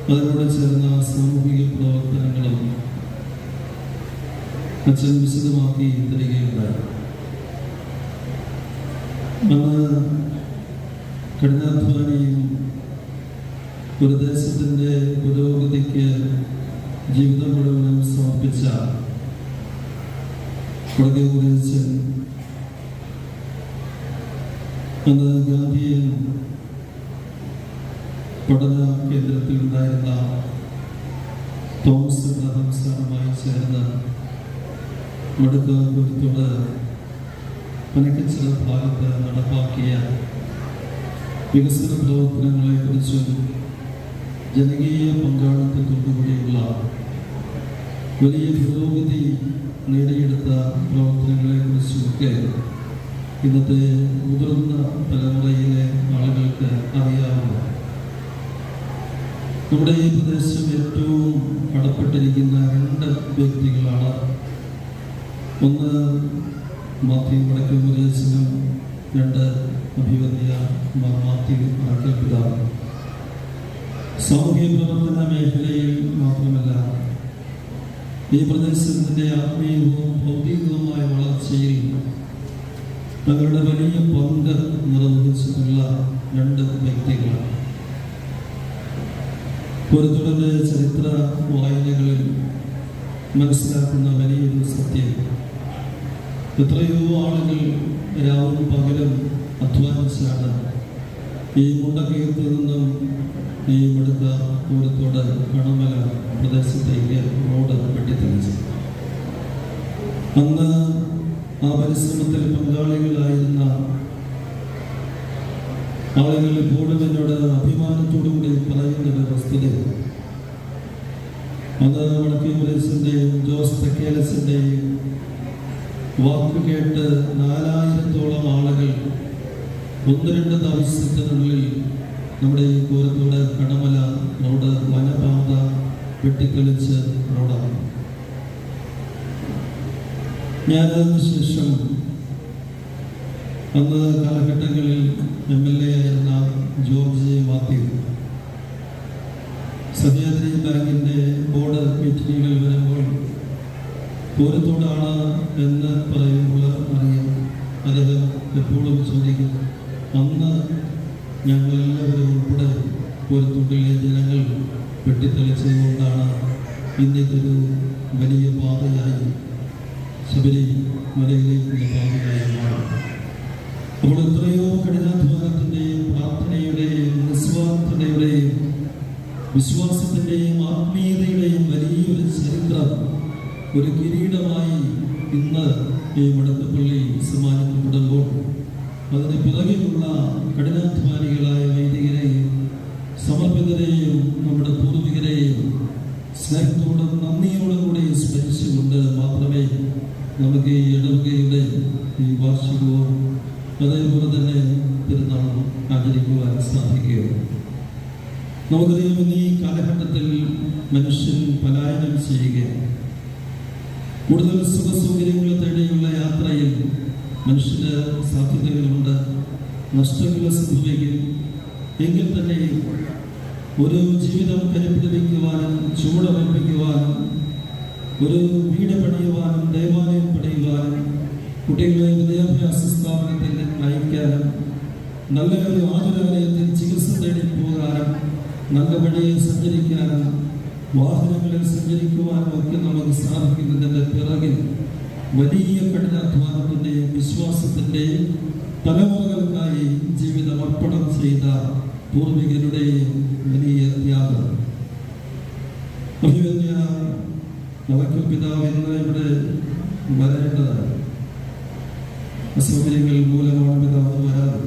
അതിനോട് ചേർന്ന സാമൂഹിക പ്രവർത്തനങ്ങളും അച്ഛൻ വിശദമാക്കി തരികയുണ്ടായി. അന്ന് കഠിനാധ്വാനിയും ഒരു ദേശത്തിൻ്റെ പുരോഗതിക്ക് ജീവിതം മുഴുവനും സമർപ്പിച്ച വടക്കേ മുരേശൻ അന്ന് ഗാന്ധിയൻ പഠന കേന്ദ്രത്തിൽ ഉണ്ടായിരുന്ന തോമസ് അബ്രഹാം സാറുമായി ചേർന്ന് മടുക്ക പൂരത്തോട് പനക്കച്ചിറ ഭാഗത്ത് നടപ്പാക്കിയ വികസന പ്രവർത്തനങ്ങളെക്കുറിച്ചും ജനകീയ പങ്കാളിത്തത്തോടുകൂടിയുള്ള വലിയ പുരോഗതി നേടിയെടുത്ത പ്രവർത്തനങ്ങളെക്കുറിച്ചുമൊക്കെ ഇന്നത്തെ മുതിർന്ന തലമുറയിലെ ആളുകൾക്ക് അറിയാവുന്ന നമ്മുടെ ഈ പ്രദേശം ഏറ്റവും കടപ്പെട്ടിരിക്കുന്ന രണ്ട് വ്യക്തികളാണ്. ഒന്ന് മാത്യു വടക്കേ മുരേശനും, രണ്ട് അഭിവന്യ മാത്യു അറക്കൽ പിതാവ്. സാമൂഹ്യ പ്രവർത്തന മേഖലയിൽ മാത്രമല്ല ഈ പ്രദേശത്തിൻ്റെ ആത്മീയവും ഭൗതികവുമായ വളർച്ചയിൽ തങ്ങളുടെ വലിയ പങ്ക് നിർവഹിച്ചിട്ടുള്ള രണ്ട് വ്യക്തികളാണ്. പൂരത്തോടിൻ്റെ ചരിത്ര വായനകളിൽ മനസ്സിലാക്കുന്ന വലിയൊരു സത്യം, എത്രയോ ആളുകൾ രാവും പകലും അധ്വാനിച്ചാണ് ഈ മുണ്ടക്കയത്ത് നിന്നും ഈ മടുക്ക പൂരത്തോട് കണമല പ്രദേശത്തേക്ക് റോഡ് വെട്ടിത്തെളിച്ചത്. അന്ന് ആ പരിശ്രമത്തിൽ പങ്കാളികളായിരുന്ന ആളുകൾ ഇപ്പോഴും എന്നോട് അഭിമാനത്തോടുകൂടി പറയുന്നൊരു വസ്തുത, അത് വടക്കേ മുരേശൻ്റെയും ജോസ് തെക്കേലസിൻ്റെയും വാക്ക് കേട്ട് 4000-ഓളം ആളുകൾ 1-2 ദിവസത്തിനുള്ളിൽ നമ്മുടെ ഈ പൂരത്തോട് കണമല റോഡ് വനപാത വെട്ടിത്തെളിച്ച് റോഡാണ്. ഞാനതിന് ശേഷം അന്ന് കാലഘട്ടങ്ങളിൽ MLA ആയിരുന്ന ജോർജ് മാത്യു സഹ്യാദ്രി ബാങ്കിൻ്റെ ബോർഡ് മീറ്റിങ്ങുകൾ വരുമ്പോൾ പൂരത്തോടാണ് എന്ന് പറയുമ്പോൾ അറിയാം, അദ്ദേഹം എപ്പോഴും ചോദിക്കും, അന്ന് ഞങ്ങളെല്ലാവരും ഉൾപ്പെടെ പൂരത്തോട്ടിലെ ജനങ്ങൾ വെട്ടിത്തെളിച്ചതുകൊണ്ടാണ് ഇന്നത്തൊരു വലിയ പാതയായി ശബരി മലയിലേക്കുള്ള പാതയായി മാറും. അപ്പോൾ എത്രയോ കഠിനാധ്വാനത്തിൻ്റെയും പ്രാർത്ഥനയുടെയും നിസ്വാർത്ഥതയുടെയും വിശ്വാസത്തിൻ്റെയും ആത്മീയതയുടെയും വലിയൊരു ചരിത്രം ഒരു കിരീടമായി ഇന്ന് ഈ മടക്കപ്പള്ളി സമ്മാനിക്കപ്പെടുമ്പോൾ അതിന് പിറകിലുള്ള കഠിനാധ്വാനികളായ വൈദികരെയും സമർപ്പിതരെയും നമ്മുടെ പൂർവികരെയും സ്നേഹത്തോടും നന്ദിയോടും കൂടി സ്മരിച്ചുകൊണ്ട് മാത്രമേ നമുക്ക് ഈ ഇടവകയുടെ ഈ വാർഷികവും അതേപോലെ തന്നെ പെരുന്നാളും ആചരിക്കുവാൻ സാധിക്കുകയുള്ളൂ. നമുക്കറിയാം, ഇന്ന് ഈ കാലഘട്ടത്തിൽ മനുഷ്യൻ പലായനം ചെയ്യുകയാണ്. കൂടുതൽ സുഖസൗകര്യങ്ങൾ തേടിയുള്ള യാത്രയിൽ മനുഷ്യന് സാധ്യതകളുണ്ട്, നഷ്ടങ്ങൾ സംഭവിക്കും. എങ്കിൽ തന്നെ ഒരു ജീവിതം കരുപിടിപ്പിക്കുവാനും ചൂടുറപ്പിക്കുവാനും ഒരു വീട് പണിയുവാനും ദേവാലയം പണിയുവാനും കുട്ടികളെ വിദ്യാഭ്യാസ സ്ഥാപനത്തിൽ അയക്കാനും നല്ലൊരു ആതുരാലയത്തിൽ ചികിത്സ തേടി പോകാനും നല്ല വഴിയെ സഞ്ചരിക്കാനും വാഹനങ്ങളിൽ സഞ്ചരിക്കുവാനും ഒക്കെ നമുക്ക് സാധിക്കുന്നതിൻ്റെ പിറകിൽ വലിയ കഠിനാധ്വാനത്തിൻ്റെയും വിശ്വാസത്തിൻ്റെയും തലമുറകൾക്കായി ജീവിതം അർപ്പണം ചെയ്ത പൂർവികരുടെയും വലിയ ത്യാഗം. അഭിവന്യ അവയ്ക്ക് പിതാവ് ഇന്ന് ഇവിടെ വരേണ്ടതാണ്. അസൗകര്യങ്ങൾ മൂലമാണ് പിതാവ് വരാറ്.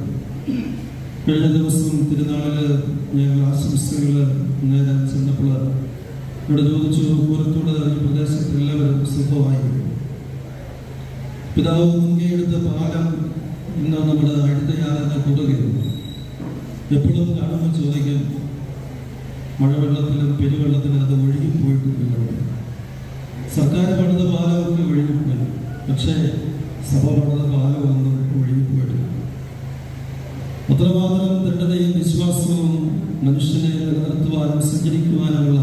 കഴിഞ്ഞ ദിവസം തിരുനാളിൽ ഞങ്ങൾ ആശംസകൾ നേരം ചെന്നപ്പോൾ ഇവിടെ ചോദിച്ചു, പൂരത്തോട് ഈ പ്രദേശത്ത് എല്ലാവരും സുഖമായിരുന്നു. പിതാവ് മുൻകൈയെടുത്ത പാലം ഇന്ന് നമ്മുടെ അടുത്ത യാതൊക്കെ കൊടുക്കുന്നു. എപ്പോഴും കാണുമ്പോൾ ചോദിക്കും, മഴവെള്ളത്തിലും പെരുവെള്ളത്തിലും അത് ഒഴുകിപ്പോയിട്ടില്ല. സർക്കാർ പണിത പാലമൊക്കെ ഒഴുകിപ്പോയി, പക്ഷേ സഭ പണിത പാലമൊന്നും ഒഴുകിപ്പോയിട്ടില്ല. അത്രമാത്രം ദൃഢതയും വിശ്വാസവും മനുഷ്യനെ നിലനിർത്തുവാനും സഞ്ചരിക്കുവാനുമുള്ള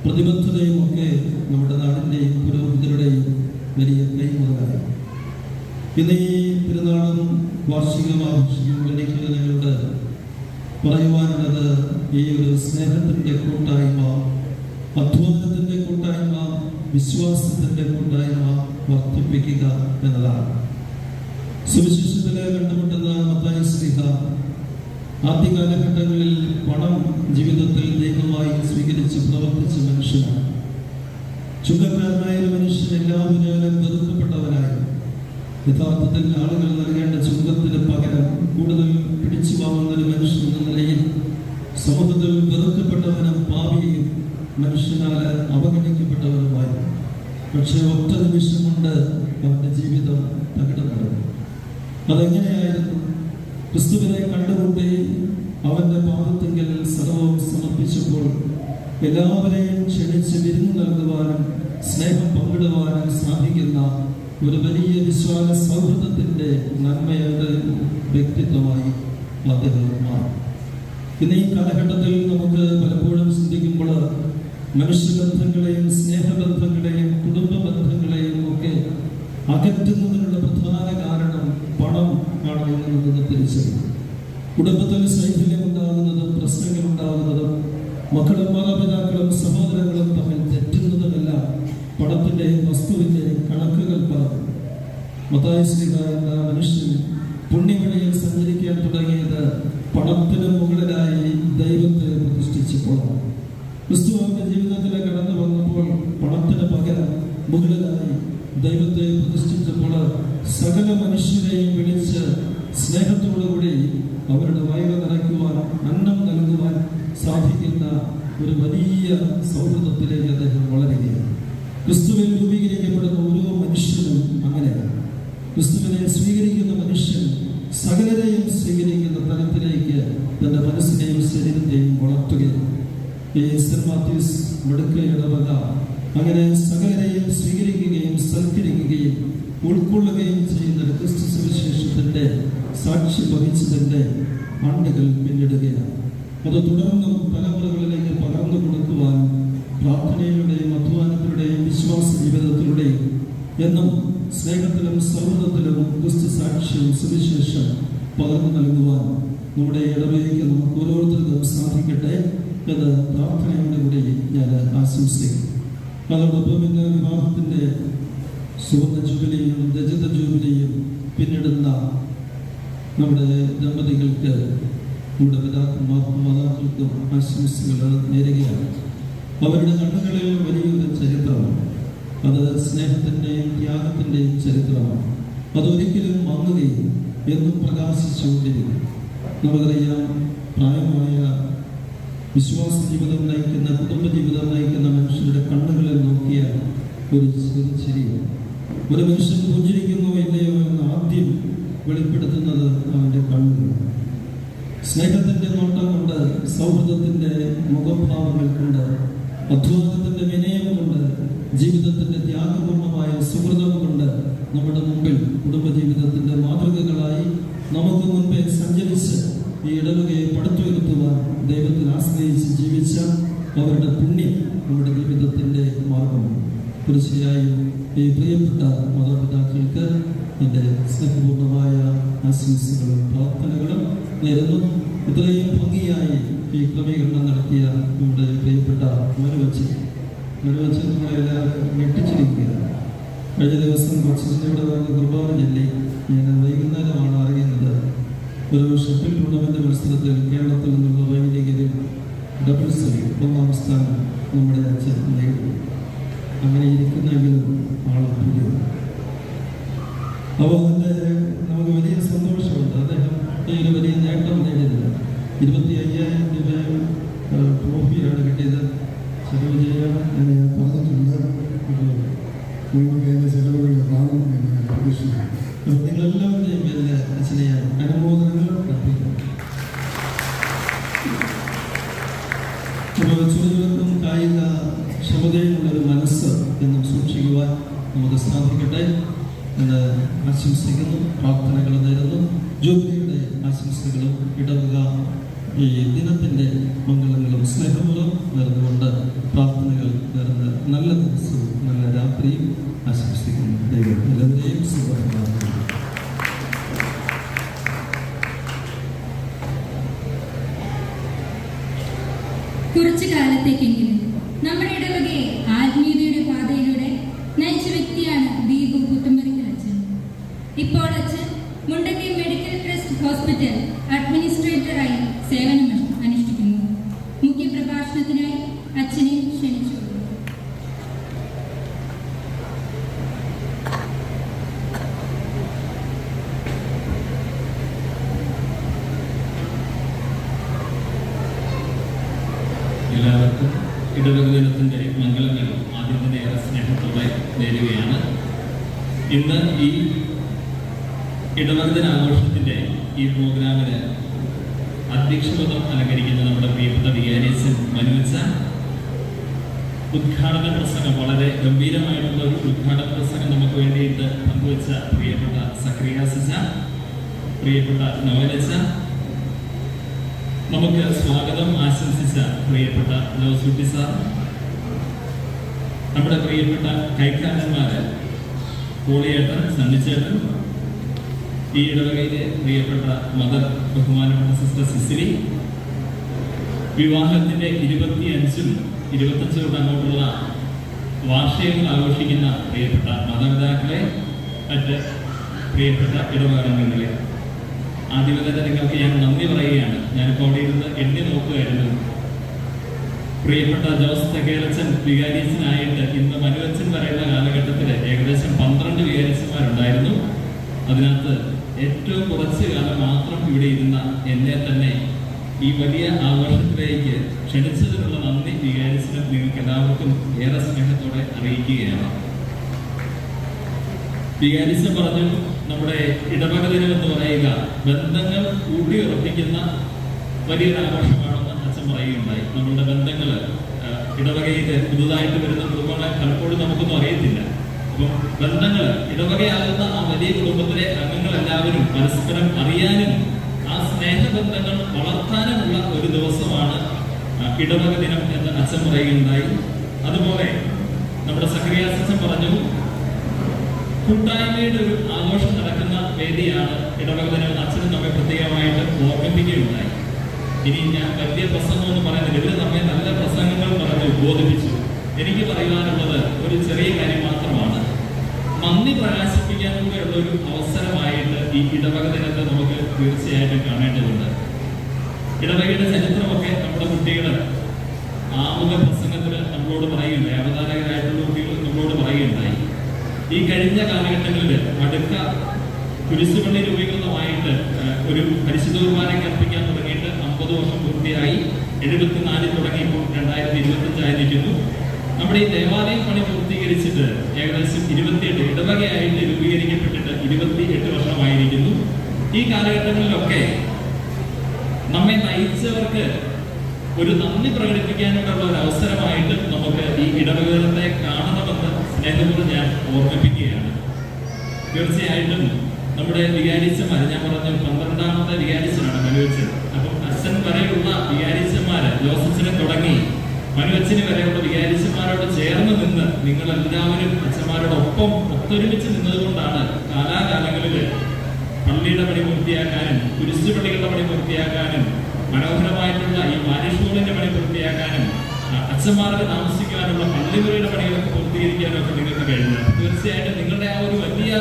പ്രതിബദ്ധതയും ഒക്കെ നമ്മുടെ നാടിൻ്റെയും പുരോഹിതരുടെയും വലിയ കൈമുതലായി. ഇന്ന് ഈ തിരുനാളും വാർഷികം ആഘോഷിക്കുമ്പോൾ എനിക്ക് നിങ്ങളോട് പറയുവാനുള്ളത്, ഈ ഒരു സ്നേഹത്തിൻ്റെ കൂട്ടായ്മ, അധ്വാനത്തിൻ്റെ കൂട്ടായ്മ, വിശ്വാസത്തിൻ്റെ കൂട്ടായ്മ വർദ്ധിപ്പിക്കുക എന്നതാണ്. സുവിശേഷത്തിലെ കണ്ടുമുട്ടുന്ന മത്തായി ശ്ലീഹ ആദ്യ കാലഘട്ടങ്ങളിൽ പണം ജീവിതത്തിൽ ദൈവമായി സ്വീകരിച്ച് പ്രവർത്തിച്ച മനുഷ്യനാണ്. ചുങ്കക്കാരനായ ഒരു മനുഷ്യൻ എല്ലാവരും വെറുക്കപ്പെട്ടവനായി. യഥാർത്ഥത്തിൽ ആളുകൾ നൽകേണ്ട ചുങ്കത്തിന് പകരം കൂടുതൽ പിടിച്ചു വാങ്ങുന്ന ഒരു മനുഷ്യൻ എന്ന നിലയിൽ സമൂഹത്തിൽ വെറുക്കപ്പെട്ടവനും പാപിയും മനുഷ്യനാൽ അവഗണിക്കപ്പെട്ടവനുമായി. പക്ഷെ ഒറ്റ നിമിഷം കൊണ്ട് അവന്റെ ജീവിതം തകിടം നടന്നു. അതെങ്ങനെയായിരുന്നു? ക്രിസ്തുവിനെ കണ്ടുകൊണ്ടേ അവന്റെ പാദത്തെങ്കിൽ സർവവും സമർപ്പിച്ചപ്പോൾ എല്ലാവരെയും ക്ഷണിച്ച് വിരുന്ന് നൽകുവാനും സ്നേഹം പങ്കിടുവാനും സാധിക്കുന്ന ഒരു വലിയ വിശ്വാസ സൗഹൃദത്തിന്റെ നന്മയുടെ വ്യക്തിത്വമായി അദ്ദേഹം മാറും. ഇന്ന് ഈ കാലഘട്ടത്തിൽ നമുക്ക് പലപ്പോഴും ചിന്തിക്കുമ്പോൾ മനുഷ്യബന്ധങ്ങളെയും സ്നേഹബന്ധങ്ങളെയും കുടുംബ ബന്ധങ്ങളെയും ഒക്കെ അകറ്റുന്നതിനുള്ള പ്രധാന കാരണം പണം ആണ് എന്നുള്ളത് തിരിച്ചറിയും. കുടുംബത്തിൽ ശൈഥില്യം ഉണ്ടാകുന്നതും പ്രശ്നങ്ങൾ ഉണ്ടാകുന്നതും മക്കളും മാതാപിതാക്കളും സഹോദരങ്ങളും തമ്മിൽ തെറ്റുന്നതുമെല്ലാം പണത്തിന്റെയും വസ്തുവിന്റെയും കണക്കുകൾ പറഞ്ഞു. മത്തായി ശ്ലീഹ എന്ന മനുഷ്യൻ പുണ്യവഴിയിൽ സഞ്ചരിക്കാൻ തുടങ്ങിയത് പണത്തിന് മുകളിലായി ദൈവത്തെ പ്രതിഷ്ഠിച്ചപ്പോഴാണ്. ക്രിസ്തുവിന്റെ ജീവിതത്തിൽ കടന്നു വന്നപ്പോൾ പണത്തിന് പകരം മുകളിലായി ദൈവത്തെ പ്രതിഷ്ഠിച്ചപ്പോൾ സകല മനുഷ്യരെയും വിളിച്ച് സ്നേഹത്തോടുകൂടി അവരുടെ വയറ് നിറയ്ക്കുവാൻ, അന്നം നൽകുവാൻ സാധിക്കുന്ന ഒരു വലിയ സൗഹൃദത്തിലേക്ക് അദ്ദേഹം വളരുകയാണ്. ക്രിസ്തുവിൽ രൂപീകരിക്കപ്പെടുന്ന ഓരോ മനുഷ്യനും അങ്ങനെയാണ്. ക്രിസ്തുവിനെ സ്വീകരിക്കുന്ന മനുഷ്യൻ സകലരെയും സ്വീകരിക്കുന്ന തലത്തിലേക്ക് തന്റെ മനസ്സിനെയും ശരീരത്തെയും വളർത്തുകയാണ്. ഈ സെന്റ് മാത്യൂസ് വടക്കേ ഇടവക അങ്ങനെ സകലരെയും സ്വീകരിക്കുകയും സൽക്കരിക്കുകയും ഉൾക്കൊള്ളുകയും ചെയ്യുന്ന ക്രിസ്തു സുവിശേഷത്തിന്റെ സാക്ഷി വഹിച്ചതിന്റെ ആണ്ടുകൾ പിന്നിടുകയാണ്. അത് തുടർന്നും തലമുറകളിലേക്ക് പകർന്നു കൊടുക്കുവാനും പ്രാർത്ഥനയുടെയും അധ്വാനത്തിലൂടെയും വിശ്വാസ ജീവിതത്തിലൂടെയും എന്നും സ്നേഹത്തിലും സൗഹൃദത്തിലും ക്രിസ്തു സാക്ഷ്യവും സുവിശേഷം പകർന്നു നൽകുവാൻ നമ്മുടെ ഇടവകയ്ക്ക് നമുക്ക് ഓരോരുത്തർക്കും സാധിക്കട്ടെ എന്ന് പ്രാർത്ഥനയോടെ കൂടി ഞാൻ ആശംസിക്കുന്നു. അതോടൊപ്പം ഇന്ന് വിവാഹത്തിന്റെ സുവർണ ജൂബിലിയും രജത ജൂബിലിയും പിന്നിടുന്ന നമ്മുടെ ദമ്പതികൾക്ക്, നമ്മുടെ പിതാക്കന്മാർക്കും മാതാക്കൾക്കും ആശംസകൾ നേരുകയാണ്. അവരുടെ കണ്ണുകളിൽ വലിയൊരു ചരിത്രമാണ്. അത് സ്നേഹത്തിൻ്റെയും ത്യാഗത്തിൻ്റെയും ചരിത്രമാണ്. അതൊരിക്കലും മങ്ങുകയും എന്നും പ്രകാശിച്ചുകൊണ്ടിരിക്കും. നമുക്കറിയാം, പ്രായമായ വിശ്വാസ ജീവിതം നയിക്കുന്ന, കുടുംബജീവിതം നയിക്കുന്ന മനുഷ്യരുടെ കണ്ണുകളിൽ നോക്കിയാൽ ഒരു ചിരിയാണ്. ഒരു മനുഷ്യൻ പുഞ്ചിരിക്കുന്നോ ഇല്ലയോ എന്ന് ആദ്യം വെളിപ്പെടുത്തുന്നത് അവൻ്റെ കണ്ണുകളാണ്. സ്നേഹത്തിൻ്റെ നോട്ടം കൊണ്ട്, സൗഹൃദത്തിൻ്റെ മുഖഭാവങ്ങൾ കൊണ്ട്, അധ്വാനത്തിൻ്റെ വിനയം കൊണ്ട്, ജീവിതത്തിൻ്റെ ത്യാഗപൂർണമായ സുഹൃതം കൊണ്ട് നമ്മുടെ മുമ്പിൽ കുടുംബജീവിതത്തിൻ്റെ മാതൃകകളായി നമുക്ക് മുൻപേ സഞ്ചരിച്ച് ഈ ഇടവകയെ പടുത്തുയർത്തുവാൻ ദൈവത്തിൽ ആശ്രയിച്ച് ജീവിച്ച അവരുടെ പുണ്യം നമ്മുടെ ജീവിതത്തിൻ്റെ മാർഗമാണ്. തീർച്ചയായും ഈ പ്രിയപ്പെട്ട മാതാപിതാക്കൾക്ക് എൻ്റെ സ്നേഹപൂർണമായ ആശംസകളും പ്രാർത്ഥനകളും നേരുന്നു. ഇത്രയും ഭംഗിയായി ഈ ക്രമീകരണം നടത്തിയ നമ്മുടെ പ്രിയപ്പെട്ട മനുവച്ചൻ നമ്മളെല്ലാവരും ഞെട്ടിച്ചിരിക്കുകയാണ്. കഴിഞ്ഞ ദിവസം കൊച്ചിയുടെ കുർബാന ചൊല്ലി ഞാൻ വൈകുന്നേരമാണ് അറിയുന്നത്, ഒരു ഷട്ടിൽ ടൂർണമെന്റ് മത്സരത്തിൽ കേരളത്തിൽ നിന്നുള്ള വൈദികരിൽ ഡബിൾസിൽ 1ാം സ്ഥാനം നമ്മുടെ അച്ഛൻ നേടി. അങ്ങനെ ഇരിക്കുന്നെങ്കിലും ആളെത്തിയത്. അപ്പോൾ അതിൻ്റെ നമുക്ക് വലിയ സന്തോഷമുണ്ട്. അദ്ദേഹം ഈ ഒരു വലിയ നേട്ടം നേടിയത് 25,000 രൂപയും ട്രോഫിയാണ് കിട്ടിയത്. ചെലവ് ചെയ്യാൻ ഞാൻ പറഞ്ഞിട്ടുണ്ട്. നിങ്ങൾക്ക് അതിൻ്റെ ചെലവുകൾ കാണും എന്ന് ഞാൻ പ്രതീക്ഷിക്കുന്നു. അപ്പോൾ നിങ്ങളെല്ലാവരുടെയും പേരിൽ അച്ഛനെ ഞാൻ അനുമോദനങ്ങൾ അർപ്പിക്കുന്നു. അപ്പോൾ ചുരുക്കം കായിക ക്ഷമതയുള്ളൊരു മനസ്സ് എന്നും സൂക്ഷിക്കുവാൻ നമുക്ക് സാധിക്കട്ടെ എന്ന് ആശംസിക്കുന്നു. പ്രാർത്ഥനകൾ നേരുന്നു. ജൂബിലിയുടെ ആശംസകളും ഇടവക ഈ ദിനത്തിൻ്റെ മംഗളങ്ങളും സ്നേഹങ്ങളും നേർന്നുകൊണ്ട് പ്രാർത്ഥനകൾ നേർന്ന് നല്ല ദിവസവും നല്ല രാത്രിയും ആശംസിക്കുന്നു. ദൈവം എല്ലാവരെയും സുഖപ്രദാനം. കുറച്ചു കാലത്തേക്കെങ്കിലും നമ്മുടെ ഇടവകയെ ആത്മീയതയുടെ പാതയിലൂടെ നയിച്ച വ്യക്തിയാണ് ദീപു പുത്തുമറിക്കൽ അച്ഛൻ. ഇപ്പോൾ അച്ഛൻ മുണ്ടക്കൈ മെഡിക്കൽ ട്രസ്റ്റ് ഹോസ്പിറ്റൽ അഡ്മിനിസ്ട്രേറ്ററായി സേവനം അനുഷ്ഠിക്കുന്നു. മുഖ്യപ്രഭാഷണത്തിനായി അച്ഛനെ ക്ഷണിച്ചു. എല്ലാവർക്കും ഇടവക ദിനത്തിൻ്റെ മംഗളങ്ങൾ ആദ്യം തന്നെ ഏറെ സ്നേഹത്തോടെ നേരുകയാണ്. ഇന്ന് ഈ ഇടവക ദിനാഘോഷത്തിൻ്റെ ഈ പ്രോഗ്രാമിന് അധ്യക്ഷപദം അലങ്കരിക്കുന്ന നമ്മുടെ പ്രിയപ്പെട്ട വികാരിയച്ഛൻ മനുവച്ച ഉദ്ഘാടന പ്രസംഗം, വളരെ ഗംഭീരമായിട്ടുള്ള ഒരു ഉദ്ഘാടന പ്രസംഗം നമുക്ക് വേണ്ടിയിട്ട് പങ്കുവച്ച പ്രിയപ്പെട്ട സക്രിയാസച്ച, പ്രിയപ്പെട്ട നോവലച്ച, നമുക്ക് സ്വാഗതം ആശംസിച്ച പ്രിയപ്പെട്ട ജോസൂട്ടി സാർ, നമ്മുടെ പ്രിയപ്പെട്ട കൈക്കാരന്മാര് കോളിയേട്ടൻ, സണ്ണിച്ചേട്ടൻ, ഈ ഇടവകയിലെ പ്രിയപ്പെട്ട മദർ ബഹുമാനപ്പെട്ട സിസ്റ്റർ സിസിലി, വിവാഹത്തിന്റെ 25-ഉം 25 അങ്ങോട്ടുള്ള വാർഷികങ്ങൾ ആഘോഷിക്കുന്ന പ്രിയപ്പെട്ട മാതാപിതാക്കളെ, മറ്റ് പ്രിയപ്പെട്ട ഇടവകാംഗങ്ങളെ, ആദ്യമേ തന്നെ നിങ്ങൾക്ക് ഞാൻ നന്ദി പറയുകയാണ്. ഞാനിപ്പോൾ അവിടെ ഇരുന്ന് എണ്ണി നോക്കുകയായിരുന്നു. പ്രിയപ്പെട്ട ജോസ് തെക്കേലച്ചൻ വികാരിയച്ഛനായിട്ട് ഇന്ന് മനുവച്ചൻ പറയുന്ന കാലഘട്ടത്തിൽ ഏകദേശം 12 വികാരിച്ചന്മാരുണ്ടായിരുന്നു. അതിനകത്ത് ഏറ്റവും കുറച്ച് കാലം മാത്രം ഇവിടെ ഇരുന്ന എന്നെ തന്നെ ഈ വലിയ ആഘോഷത്തിലേക്ക് ക്ഷണിച്ചതിനുള്ള നന്ദി വികാരിച്ചനും നിങ്ങൾക്ക് എല്ലാവർക്കും ഏറെ സ്നേഹത്തോടെ അറിയിക്കുകയാണ്. വികാരിച്ചൻ പറഞ്ഞു, നമ്മുടെ ഇടവക ദിനം എന്ന് പറയുക ബന്ധങ്ങൾ ഊട്ടിയുറപ്പിക്കുന്ന വലിയൊരു ആഘോഷമാണെന്ന് അച്ഛൻ പറയുകയുണ്ടായി. നമ്മളുടെ ബന്ധങ്ങൾ ഇടവകയിൽ പുതുതായിട്ട് വരുന്ന കുടുംബങ്ങളെ പലപ്പോഴും നമുക്കൊന്നും അറിയത്തില്ല. അപ്പം ബന്ധങ്ങൾ ഇടവകയാകുന്ന ആ വലിയ കുടുംബത്തിലെ അംഗങ്ങളെല്ലാവരും പരസ്പരം അറിയാനും ആ സ്നേഹബന്ധങ്ങൾ വളർത്താനുമുള്ള ഒരു ദിവസമാണ് ഇടവക ദിനം എന്ന് അച്ഛൻ പറയുകയുണ്ടായി. അതുപോലെ നമ്മുടെ സക്രിയാസച്ചൻ പറഞ്ഞു, കൂട്ടായ്മയുടെ ഒരു ആഘോഷം നടക്കുന്ന വേദിയാണ് ഇടവക ദിനം. അച്ഛനും നമ്മെ പ്രത്യേകമായിട്ട് ഓർമ്മിപ്പിക്കുകയുണ്ടായി. ഇനി ഞാൻ വലിയ പ്രസംഗമൊന്നും പറയുന്നില്ല, ഇവര് നമ്മെ നല്ല പ്രസംഗങ്ങൾ പറഞ്ഞ് ബോധിപ്പിച്ചു. എനിക്ക് പറയുവാനുള്ളത് ഒരു ചെറിയ കാര്യം മാത്രമാണ്. നന്ദി പ്രകാശിപ്പിക്കാൻ കൂടെയുള്ള ഒരു അവസരമായിട്ട് ഈ ഇടവക ദിനത്തെ നമുക്ക് തീർച്ചയായിട്ടും കാണേണ്ടതുണ്ട്. ഇടവകയുടെ ചരിത്രമൊക്കെ നമ്മുടെ കുട്ടികൾ ആമുഖ പ്രസംഗത്തിൽ നമ്മളോട് പറയുകയുണ്ടായി, അവതാരകരായിട്ടുള്ള കുട്ടികൾ നമ്മളോട് പറയുകയുണ്ടായി. ഈ കഴിഞ്ഞ കാലഘട്ടങ്ങളിൽ അടുക്ക കുരിശുപള്ളി രൂപീകൃതമായിട്ട് ഒരു പരിശുദ്ധ കുർബാനയ്ക്ക് അർപ്പിക്കാൻ തുടങ്ങിയിട്ട് 50 വർഷം പൂർത്തിയായി. 74 തുടങ്ങിയപ്പോൾ 2025 ആയിരിക്കുന്നു. നമ്മുടെ ഈ ദേവാലയം പണി പൂർത്തീകരിച്ചിട്ട് ഏകദേശം 28 ഇടവകയായിട്ട് രൂപീകരിക്കപ്പെട്ടിട്ട് 28 വർഷമായിരിക്കുന്നു. ഈ കാലഘട്ടങ്ങളിലൊക്കെ നമ്മെ നയിച്ചവർക്ക് ഒരു നന്ദി പ്രകടിപ്പിക്കാനുള്ള ഒരു അവസരമായിട്ട് നമുക്ക് ഈ ഇടവകത്തെ കാണണമെന്ന് സ്നേഹപൂർവ്വം ഞാൻ ഓർമ്മിപ്പിക്കുകയാണ്. തീർച്ചയായിട്ടും നമ്മുടെ വികാരിച്ചന്മാർ, ഞാൻ പറഞ്ഞ 12ാമത്തെ വികാരിച്ചനാണ് മനുവച്ചൻ. അപ്പം അച്ഛൻ വരെയുള്ള വികാരിച്ചന്മാര്, ജോസഫിനെ തുടങ്ങി മനുവച്ചന് വരെയുള്ള വികാരിച്ചന്മാരോട് ചേർന്ന് നിന്ന് നിങ്ങൾ എല്ലാവരും അച്ഛന്മാരോടൊപ്പം ഒത്തൊരുമിച്ച് നിന്നതുകൊണ്ടാണ് കാലാകാലങ്ങളിൽ പള്ളിയുടെ പണി പൂർത്തിയാക്കാനും കുരിശുപള്ളികളുടെ പണി പൂർത്തിയാക്കാനും മനോഹരമായിട്ടുള്ള ഈ മാരിഷൂളിന്റെ പണി പൂർത്തിയാക്കാനും അച്ഛന്മാർക്ക് താമസിക്കാനുള്ള പള്ളിമുറിയുടെ പണികളൊക്കെ പൂർത്തീകരിക്കാനും ഒക്കെ നിങ്ങൾക്ക് കഴിഞ്ഞത്. തീർച്ചയായിട്ടും നിങ്ങളുടെ ആ ഒരു വലിയ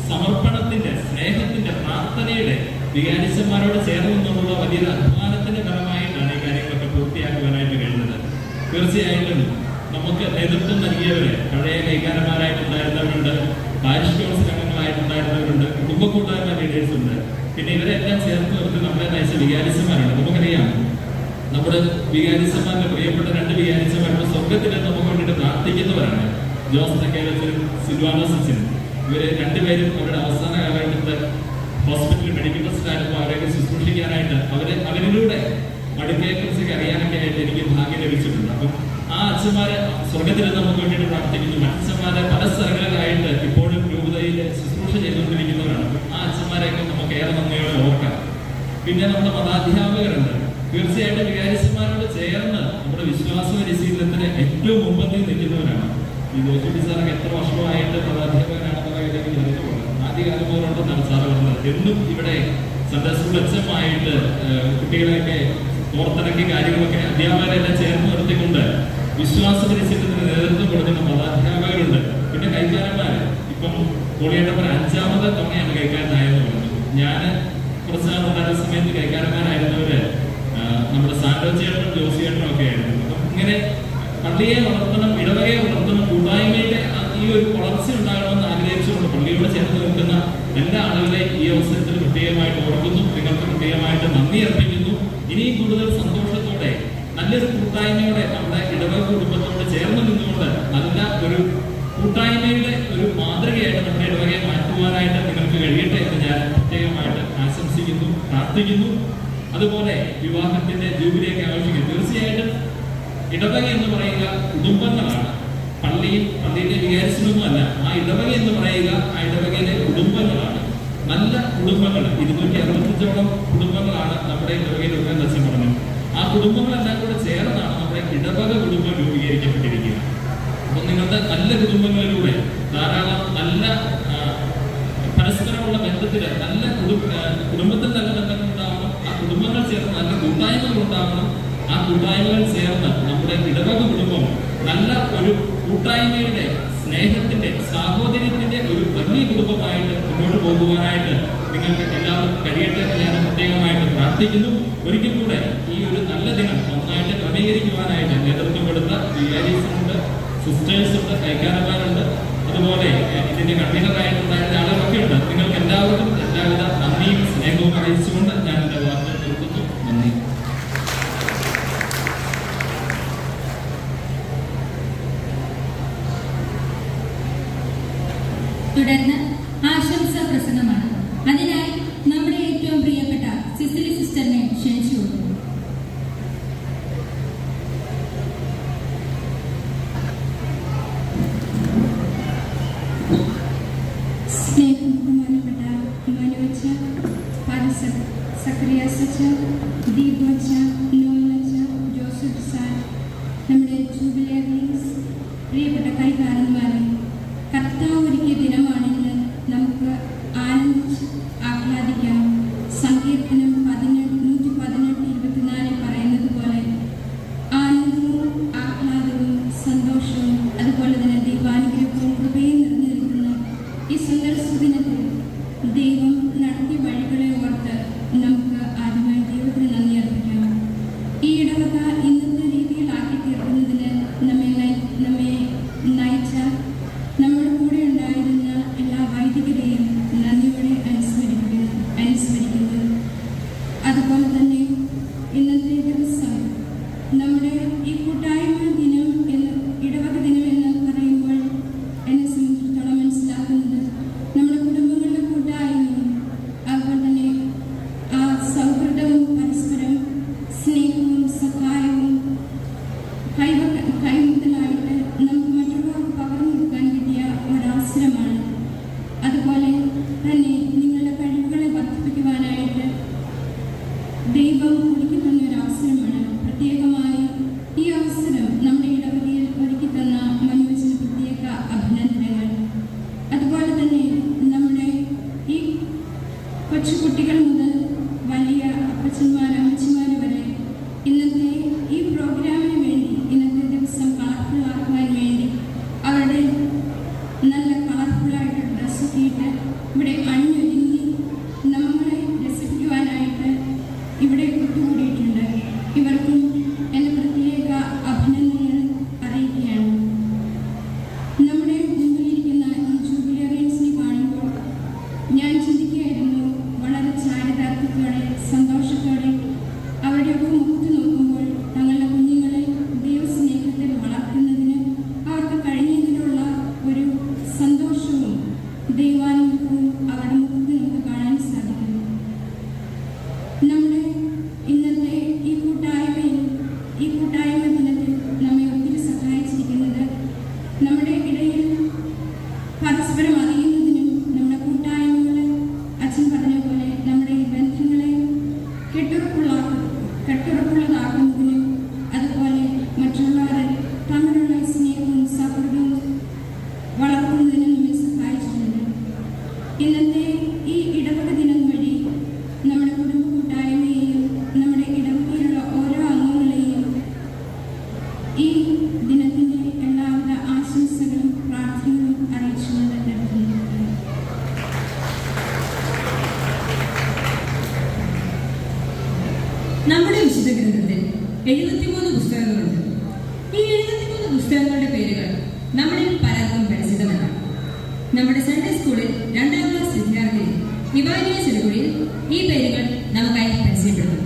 സമർപ്പണത്തിന്റെ, സ്നേഹത്തിന്റെ, പ്രാർത്ഥനയുടെ, വികാരിച്ചന്മാരോട് ചേർന്ന് നിന്നുള്ള വലിയൊരു അധ്വാനത്തിന്റെ ഫലമായിട്ടാണ് ഈ കാര്യങ്ങളൊക്കെ പൂർത്തിയാക്കുവാനായിട്ട് കഴിഞ്ഞത്. തീർച്ചയായിട്ടും നമ്മൾ നമുക്ക് നേതൃത്വം നൽകിയവരെ പഴയ കൈകാരന്മാരായിട്ടുണ്ടായിരുന്നവരുണ്ട്, പാരിഷ് കൗൺസിൽ അംഗങ്ങളായിട്ടുണ്ടായിരുന്നവരുണ്ട്, കുടുംബ കൂട്ടായ്മ ലീഡേഴ്സ് ഉണ്ട്. പിന്നെ ഇവരെല്ലാം ചേർത്ത് നിർത്തി നമ്മളെ നയിച്ച വികാരിച്ചന്മാരുണ്ട്. നമുക്കറിയാം നമ്മുടെ വികാരിച്ചന്മാരുടെ പ്രിയപ്പെട്ട 2 വികാരിച്ചന്മാരുടെ സ്വർഗത്തിൽ നമുക്ക് വേണ്ടിയിട്ട് പ്രാർത്ഥിക്കുന്നവരാണ്. ജോസ് തെക്കേലച്ചനും സിൽവാനോസ് അച്ഛനും. ഇവര് 2 പേരും അവരുടെ അവസാന കാലഘട്ടത്തെ ഹോസ്പിറ്റലിൽ മെഡിക്കൽ ട്രസ്റ്റിലായിരുന്നു അവരെയൊക്കെ ശുശ്രൂഷിക്കാനായിട്ട് അവരിലൂടെ മടുക്കയെക്കുറിച്ചൊക്കെ അറിയാനൊക്കെ ആയിട്ട് എനിക്ക് ഭാഗ്യം ലഭിച്ചിട്ടുണ്ട്. അപ്പം ആ അച്ഛന്മാരെ സ്വർഗത്തിൽ നമുക്ക് വേണ്ടിയിട്ട് പ്രാർത്ഥിക്കുന്നു. അച്ഛന്മാരെ പല സ്ഥലങ്ങളിലായിട്ട് ഇപ്പോഴും രൂപതയിൽ ശുശ്രൂഷ ചെയ്തുകൊണ്ടിരിക്കുന്നവരാണ്. ആ അച്ഛന്മാരെയൊക്കെ നമുക്ക് ഏറെ നന്ദിയോടെ ഓർക്കാം. പിന്നെ നമ്മുടെ മതാധ്യാപകരുണ്ട്. തീർച്ചയായിട്ടും വികാരിച്ചന്മാരോട് ചേർന്ന് നമ്മുടെ വിശ്വാസ പരിശീലനത്തിന് ഏറ്റവും മുമ്പത്തിൽ നിൽക്കുന്നവരാണ്. ഈ ജോസൂട്ടി സാറൊക്കെ എത്ര വർഷമായിട്ട് മതാധ്യാപകനാണെന്നുള്ള എനിക്ക് അറിഞ്ഞുകൊണ്ട് ആദ്യകാലം മുതലുണ്ടെന്നാണ് സാറ് പറഞ്ഞത്. എന്നും ഇവിടെ സൺഡേ സ്കൂൾ അച്ഛമായിട്ട് കുട്ടികളെയൊക്കെ ഓർത്തിണക്കി കാര്യങ്ങളൊക്കെ അധ്യാപകരെല്ലാം ചേർന്ന് നിർത്തിക്കൊണ്ട് വിശ്വാസ പരിശീലനത്തിന് നേതൃത്വം കൊടുക്കുന്ന മതാധ്യാപകരുണ്ട്. പിന്നെ കൈക്കാരന്മാർ ഇപ്പം കോളിയേട്ടപ്പൻ 5ാമത്തെ തവണയാണ് കൈക്കാരനായെന്ന് പറഞ്ഞത്. ഞാൻ കുറച്ച് നാൾ ഉണ്ടായിരുന്ന സമയത്ത് കൈക്കാരന്മാരായിരുന്നവര് നമ്മുടെ സാന്റോച്ചേട്ടനും ജോസിയേട്ടനും ഒക്കെ ആയിരുന്നു. അപ്പം ഇങ്ങനെ പള്ളിയെ വളർത്തണം, ഇടവകയെ വളർത്തണം, കൂട്ടായ്മയുടെ ഈ ഒരു വളർച്ച ഉണ്ടാകണമെന്ന് ആഗ്രഹിച്ചുകൊണ്ട് പള്ളിയോട് ചേർന്ന് നിൽക്കുന്ന എല്ലാ ആളുകളെയും ഈ അവസരത്തിൽ പ്രത്യേകമായിട്ട് ഓർക്കുന്നു. നിങ്ങൾക്ക് പ്രത്യേകമായിട്ട് നന്ദി അർപ്പിക്കുന്നു. ഇനിയും കൂടുതൽ സന്തോഷത്തോടെ നല്ലൊരു കൂട്ടായ്മയോടെ നമ്മുടെ ഇടവക കുടുംബത്തോട് ചേർന്ന് നിന്നുകൊണ്ട് നല്ല ഒരു കൂട്ടായ്മയുടെ ഒരു മാതൃകയായിട്ട് നമ്മുടെ ഇടവകയെ മാറ്റുവാനായിട്ട് നിങ്ങൾക്ക് കഴിയട്ടെ എന്ന് ഞാൻ പ്രത്യേകമായിട്ട് ആശംസിക്കുന്നു, പ്രാർത്ഥിക്കുന്നു. അതുപോലെ വിവാഹത്തിന്റെ ജൂബിലിയൊക്കെ ആവശ്യിക്കുന്നു. തീർച്ചയായിട്ടും ഇടവക എന്ന് പറയുക കുടുംബങ്ങളാണ്. പള്ളിയിലെ വികാരിച്ചതൊന്നുമല്ല. ആ ഇടവക എന്ന് പറയുക ആ ഇടവകയിലെ കുടുംബങ്ങളാണ്. നല്ല കുടുംബങ്ങൾ 265ഓളം കുടുംബങ്ങളാണ് നമ്മുടെ ഇടവകയിലൊക്കെ അച്ഛൻ പറഞ്ഞു. ആ കുടുംബങ്ങളെല്ലാം കൂടെ ചേർന്നാണ് നമ്മുടെ ഇടവക കുടുംബം രൂപീകരിക്കപ്പെട്ടിരിക്കുക. അപ്പൊ നിങ്ങളുടെ നല്ല കുടുംബങ്ങളിലൂടെ ധാരാളം നല്ല പരസ്പരമുള്ള ബന്ധത്തില് നല്ല കുടുംബത്തിൽ നല്ല ബന്ധങ്ങൾ ഉണ്ടാവണം. ആ കുടുംബങ്ങൾ ചേർന്ന് നല്ല കൂട്ടായ്മകൾ ഉണ്ടാവണം. ആ കൂട്ടായ്മകൾ ചേർന്ന് നമ്മുടെ ഇടവക കുടുംബം നല്ല ഒരു കൂട്ടായ്മയുടെ, സ്നേഹത്തിന്റെ, സാഹോദര്യത്തിന്റെ ഒരു വലിയ കുടുംബമായിട്ട് മുന്നോട്ട് പോകുവാനായിട്ട് നിങ്ങൾക്ക് എല്ലാവർക്കും കഴിയട്ടെ എന്ന് ഞാൻ പ്രത്യേകമായിട്ട് പ്രാർത്ഥിക്കുന്നു. ഒരിക്കൽ കൂടെ ഈ ഒരു നല്ല ദിനം നന്നായിട്ട് ക്രമീകരിക്കുവാനായിട്ട് നേതൃത്വം കൊടുത്ത വികാരീസുണ്ട്, സിസ്റ്റേഴ്സുണ്ട്, കൈക്കാരന്മാരുണ്ട്, അതുപോലെ ഇതിന്റെ കൺവീനറായിട്ടുണ്ടായിരുന്ന ആളുകളൊക്കെ ഉണ്ട്. നിങ്ങൾക്ക് എല്ലാവർക്കും എല്ലാവിധ നന്ദിയും സ്നേഹവും അറിയിച്ചുകൊണ്ട് ഞാൻ എന്റെ വാർത്തകൾ തീർക്കുന്നു. നന്ദി. തുടർന്ന് ആശംസാ പ്രസംഗമാണ്. അതിനായി നമ്മുടെ ഏറ്റവും പ്രിയപ്പെട്ട സിസിലി സിസ്റ്ററിനെ ക്ഷണിച്ചു കൊടുക്കുന്നു. സ്നേഹം ബഹുമാനപ്പെട്ട മനോജ, സക്രിയാസ് അച്ഛ, ദീപു അച്ഛ, നോൻ അച്ഛ, ജോസഫ് സാർ, നമ്മുടെ ജൂബിലീസ്, പ്രിയപ്പെട്ട കൈകാരന്മാരെ, കർത്താവ് ഒരുക്കിയ ദിനമാണെന്ന് നമുക്ക് ആഹ്ലാദിക്കാം. സങ്കീർത്തനം 118:24 പറയുന്നത് പോലെ ആനന്ദവും ആഹ്ലാദവും സന്തോഷവും അതുപോലെ തന്നെ ദൈവാനുഗ്രഹവും കൃപയും നിറഞ്ഞു നിൽക്കുന്ന ഈ സുന്ദരസുദിനത്തിൽ ദൈവം നടത്തിയ വഴികളെ ഓർത്ത് നമുക്ക് ആദ്യമായി ദൈവത്തിന് നന്ദി അർപ്പിക്കാം. ഈ ഇടവക ഇന്നത്തെ രീതിയിലാക്കി തീർക്കുന്നതിന് നമ്മെ നയിച്ച നമ്മുടെ കൂടെ ഉണ്ടായിരുന്ന എല്ലാ വൈദികരെയും നന്ദിയോടെ അനുസ്മരിക്കുന്നു. അതുപോലെ തന്നെ ഇന്നത്തെ ദിവസം നമ്മുടെ ഈ കൂട്ടായ്മ ദിനം ഇടവക ദിനം എന്ന് പറയുമ്പോൾ എന്നെ സംബന്ധിച്ചിടത്തോളം മനസ്സിലാക്കുന്നത് നമ്മുടെ കുടുംബങ്ങളുടെ കൂട്ടായ്മയും അതുപോലെ തന്നെ ആ സൗഹൃദവും പരസ്പരം സ്നേഹവും സഹായവും കൈമുതലായിട്ട് നമുക്ക് മറ്റുള്ളവർക്ക് പകർന്നു കൊടുക്കാൻ കിട്ടിയ ഒരവസരമാണ്. അതുപോലെ തന്നെ നിങ്ങളുടെ കഴിവുകളെ വർദ്ധിപ്പിക്കുവാനായിട്ട് ദൈവം ഒരുക്കി തന്ന ഒരു അവസരമാണ്. പ്രത്യേകമായി ഈ അവസരം നമ്മുടെ ഇടവകയിൽ ഒരുക്കി തന്ന മനോജിന് പ്രത്യേക അഭിനന്ദനങ്ങൾ. അതുപോലെ തന്നെ നമ്മുടെ ഈ കൊച്ചുകുട്ടികൾ മുതൽ വലിയ അപ്പച്ചന്മാർ, അമ്മച്ചിമാർ വരെ ഇന്നത്തെ ഈ പ്രോഗ്രാമിന് വേണ്ടി, ഇന്നത്തെ ദിവസം കളർഫുള്ളാക്കുവാൻ വേണ്ടി അവരുടെ നല്ല കളർഫുള്ളായിട്ട് ഡ്രസ്സൊക്കെ ഇട്ട് ഇവിടെ അണിഞ്ഞൊരുങ്ങി നമ്മളെ രസിപ്പിക്കുവാനായിട്ട് ഇവിടെ ഒത്തുകൂടിയിട്ടുണ്ട്. ഇവർക്കും എൻ്റെ പ്രത്യേക അഭിനന്ദനങ്ങൾ അറിയിക്കുകയാണ്. നമ്മുടെ വിശുദ്ധ ഗ്രന്ഥത്തിൽ 73 പുസ്തകങ്ങളുണ്ട്. ഈ 73 പുസ്തകങ്ങളുടെ പേരുകൾ നമ്മളിൽ പലർക്കും പരിചിതമല്ല. നമ്മുടെ സൺഡേ സ്കൂളിൽ 2ാം ക്ലാസ് വിദ്യാർത്ഥി ഇവാനിയ ചെറുകുഴിയിൽ ഈ പേരുകൾ നമുക്കായി പരിചയപ്പെടുത്തുന്നു.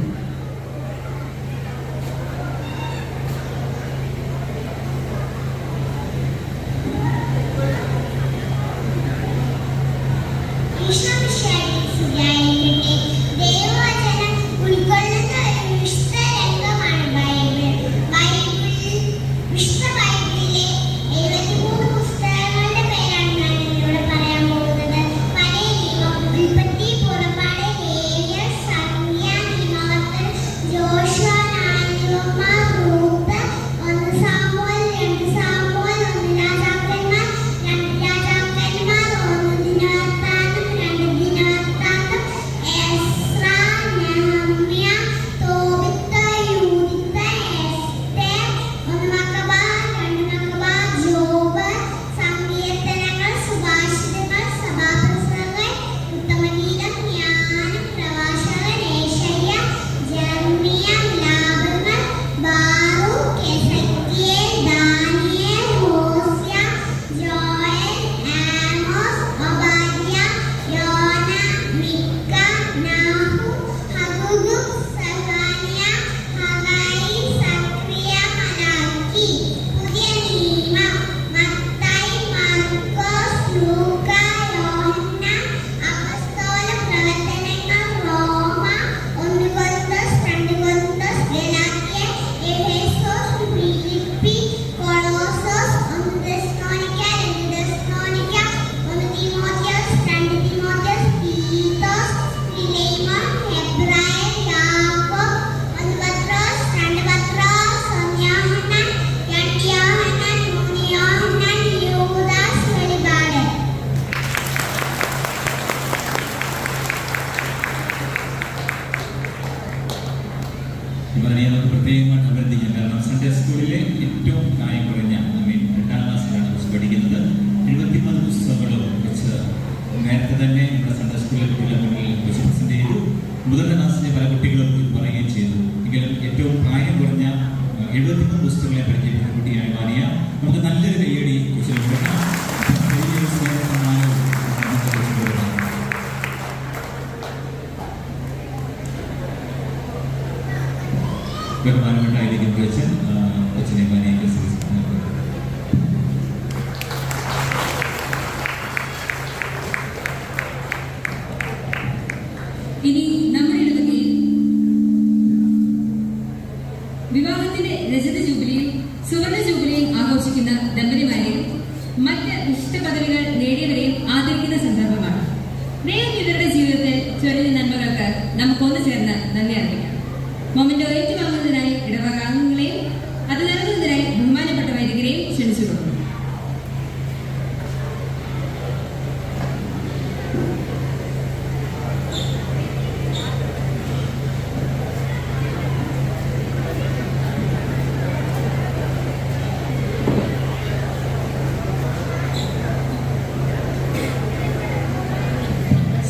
ഇവരെ നമുക്ക് പ്രത്യേകമായിട്ട് അഭ്യർത്ഥിക്കാം. കാരണം സൺഡേ സ്കൂളിലെ ഏറ്റവും പ്രായം കുറഞ്ഞ 2ാം ക്ലാസ്സിലാണ് പഠിക്കുന്നത്. 73 പുസ്തകങ്ങളും വെച്ച് നേരത്തെ തന്നെ നമ്മുടെ സൺഡേ സ്കൂളിലെ കുട്ടികളുടെ മുന്നിൽ വെച്ച് പ്രസന്റ് ചെയ്തു. മുതിർന്ന ക്ലാസ്സിലെ പല കുട്ടികളും പറയുകയും ചെയ്തു. എങ്കിലും ഏറ്റവും പ്രായം കുറഞ്ഞ 73 പുസ്തകങ്ങളെ പരിചയപ്പെടുന്ന കുട്ടിയായ മാനിയ. നമുക്ക് നല്ലൊരു കയ്യടി കൊച്ചിന് കൊടുക്കാം. ബഹുമാനമുണ്ടായിരിക്കും കൊച്ചിനെ മാനിയെ ഇനി നമ്മുടെ ഇടവകയിൽ വിവാഹത്തിന്റെ രജത ജൂബിലിയും സുവർണ ജൂബിലിയും ആഘോഷിക്കുന്ന ദമ്പതിമാരെയും മറ്റ് വിശിഷ്ട പദവികൾ നേടിയവരെയും ആദരിക്കുന്ന സന്ദർഭമാണ്. ദൈവം ഇവരുടെ ജീവിതത്തിൽ ചൊരിഞ്ഞ നന്മകൾക്ക് നമുക്കൊന്നു ചേർന്ന് നന്ദി അറിയിക്കാം. മൊമെന്റ് ഏറ്റുവാങ്ങുന്നതിനായി ഇടവകാംഗങ്ങളെയും അത് നൽകുന്നതിനായി ബഹുമാനപ്പെട്ട വൈദികരെയും ക്ഷണിച്ചു കൊടുക്കുന്നു.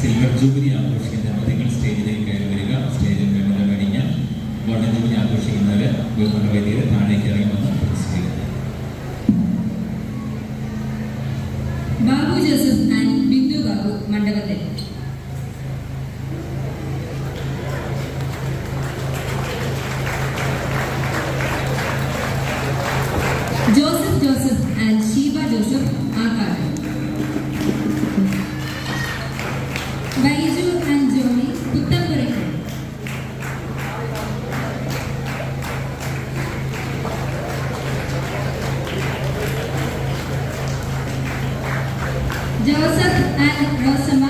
സിൽവർ ജൂബിലി ആഘോഷിക്കുന്ന ദമ്പതികൾ സ്റ്റേജിലേക്ക് കയറി വരിക. സ്റ്റേജിൽ വെള്ളം കഴിഞ്ഞാൽ ഗോൾഡൻ ജൂബിലി ആഘോഷിക്കുന്നവർ ബഹുമാന വൈദികരെ താഴേക്ക് ഇറങ്ങി വന്ന് പ്രദർശിപ്പിക്കും. Babu Joseph and Bindu Babu Mandapathil. Joseph Joseph and Sheeba Joseph Aakkad. Baiju and Johnny Puthampurackal. Joseph and Rosamma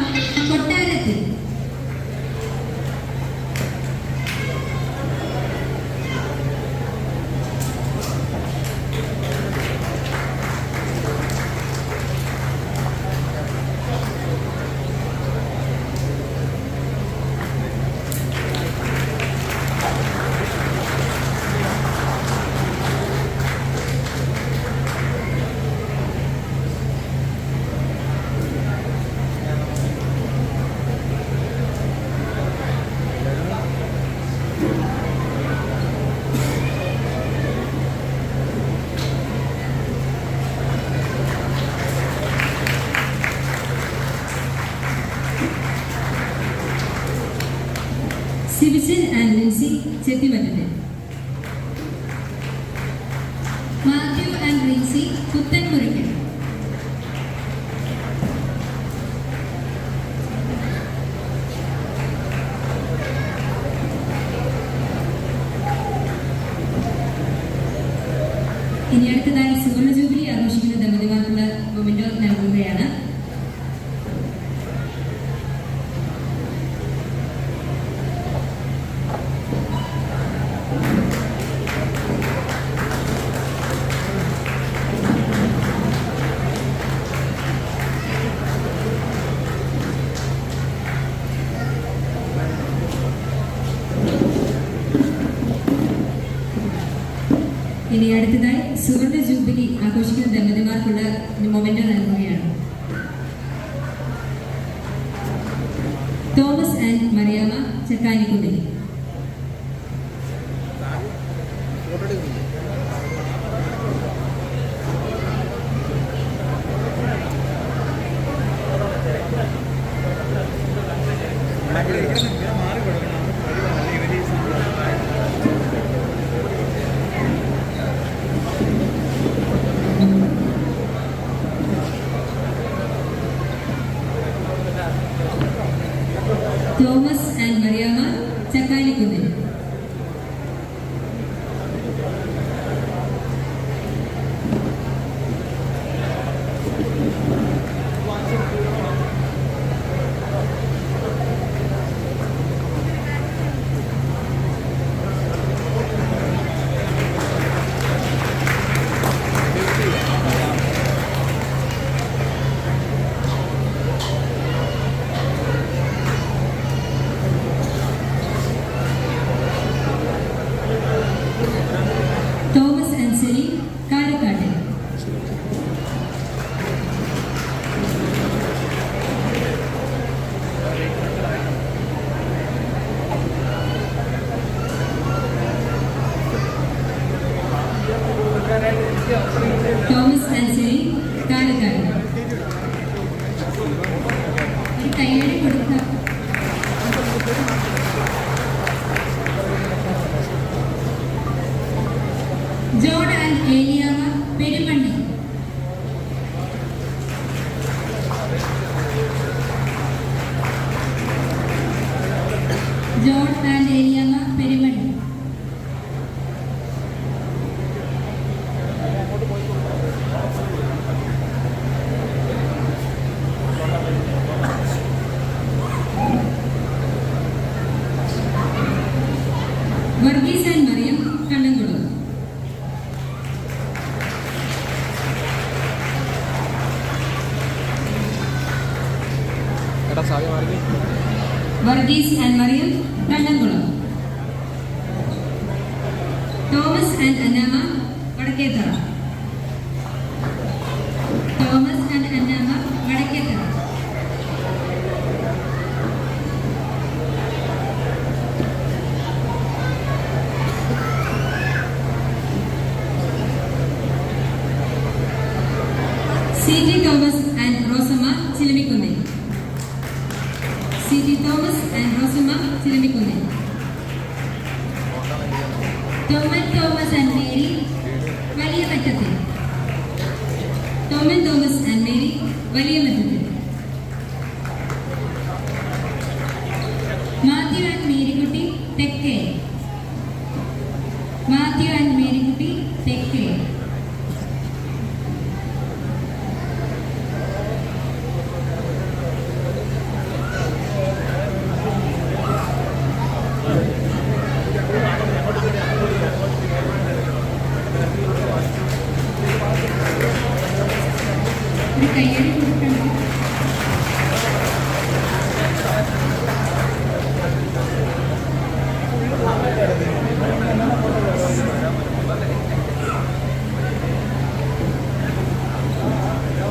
Sibichan and Lincy Chethimattathil. Mathew and Rincy Puthenpurackal. ഇനി അടുത്തതായി സുവർണ ജൂബിലി ആഘോഷിക്കുന്ന ദമ്പതിമാർക്കുള്ള മൊമെന്റോ നൽകുകയാണ്. ഇനി അടുത്തതായി സുവർണ ജൂബിലി ആഘോഷിക്കുന്ന ദമ്പതിമാർക്കുള്ള മൊമെന്റോ നൽകുകയാണ്. Thomas and Mariamma Chakkanikkundil. Thomas and Mariamma Chakkanikkunnil. Thomas and Seli Karakkattil. Thomas and Seli Karakkattil. ഒരു കയ്യടി കൊടുക്കാം. John and Eliyamma Perumanni. John and Eliyamma Perumanni. Varghese and Mariam Kannamkulam. Varghese and Mariam Kannamkulam. Thomas and Annamma Vadakkethara. Thomas and Annamma Vadakkethara. CG Thomas and Rosamma Chilamikkunnil. CG Thomas and Rosamma Chilamikkunnil. Toman Thomas and Mary Valiya Mattathil. Toman Thomas and Mary Valiya Mattathil. Mathew and Marykutty തെക്കേ. മാത്യു ആൻഡ് മേരിക്കുട്ടി തെക്കേ. ഒരു കയ്യടി കൊടുക്കണം.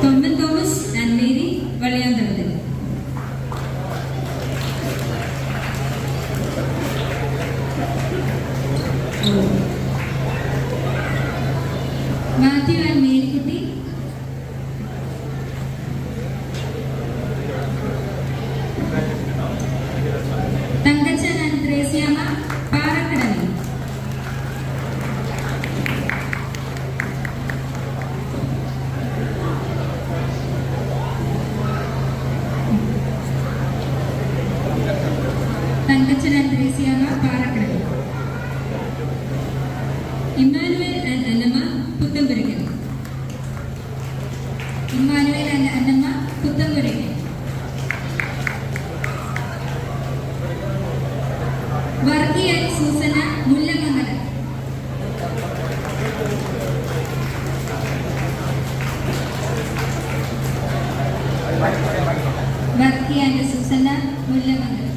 Toman Thomas and Mary Valayantharathil. Mathew and Marykutty Thankachan and Thresia and Threasiamma Parakkadal. Emmanuel and Annamma Puthampurackal. Emmanuel and Annamma Puthampurackal. Vargi and Susanna Mullamangalam. Vargi and Susanna Mullamangalam.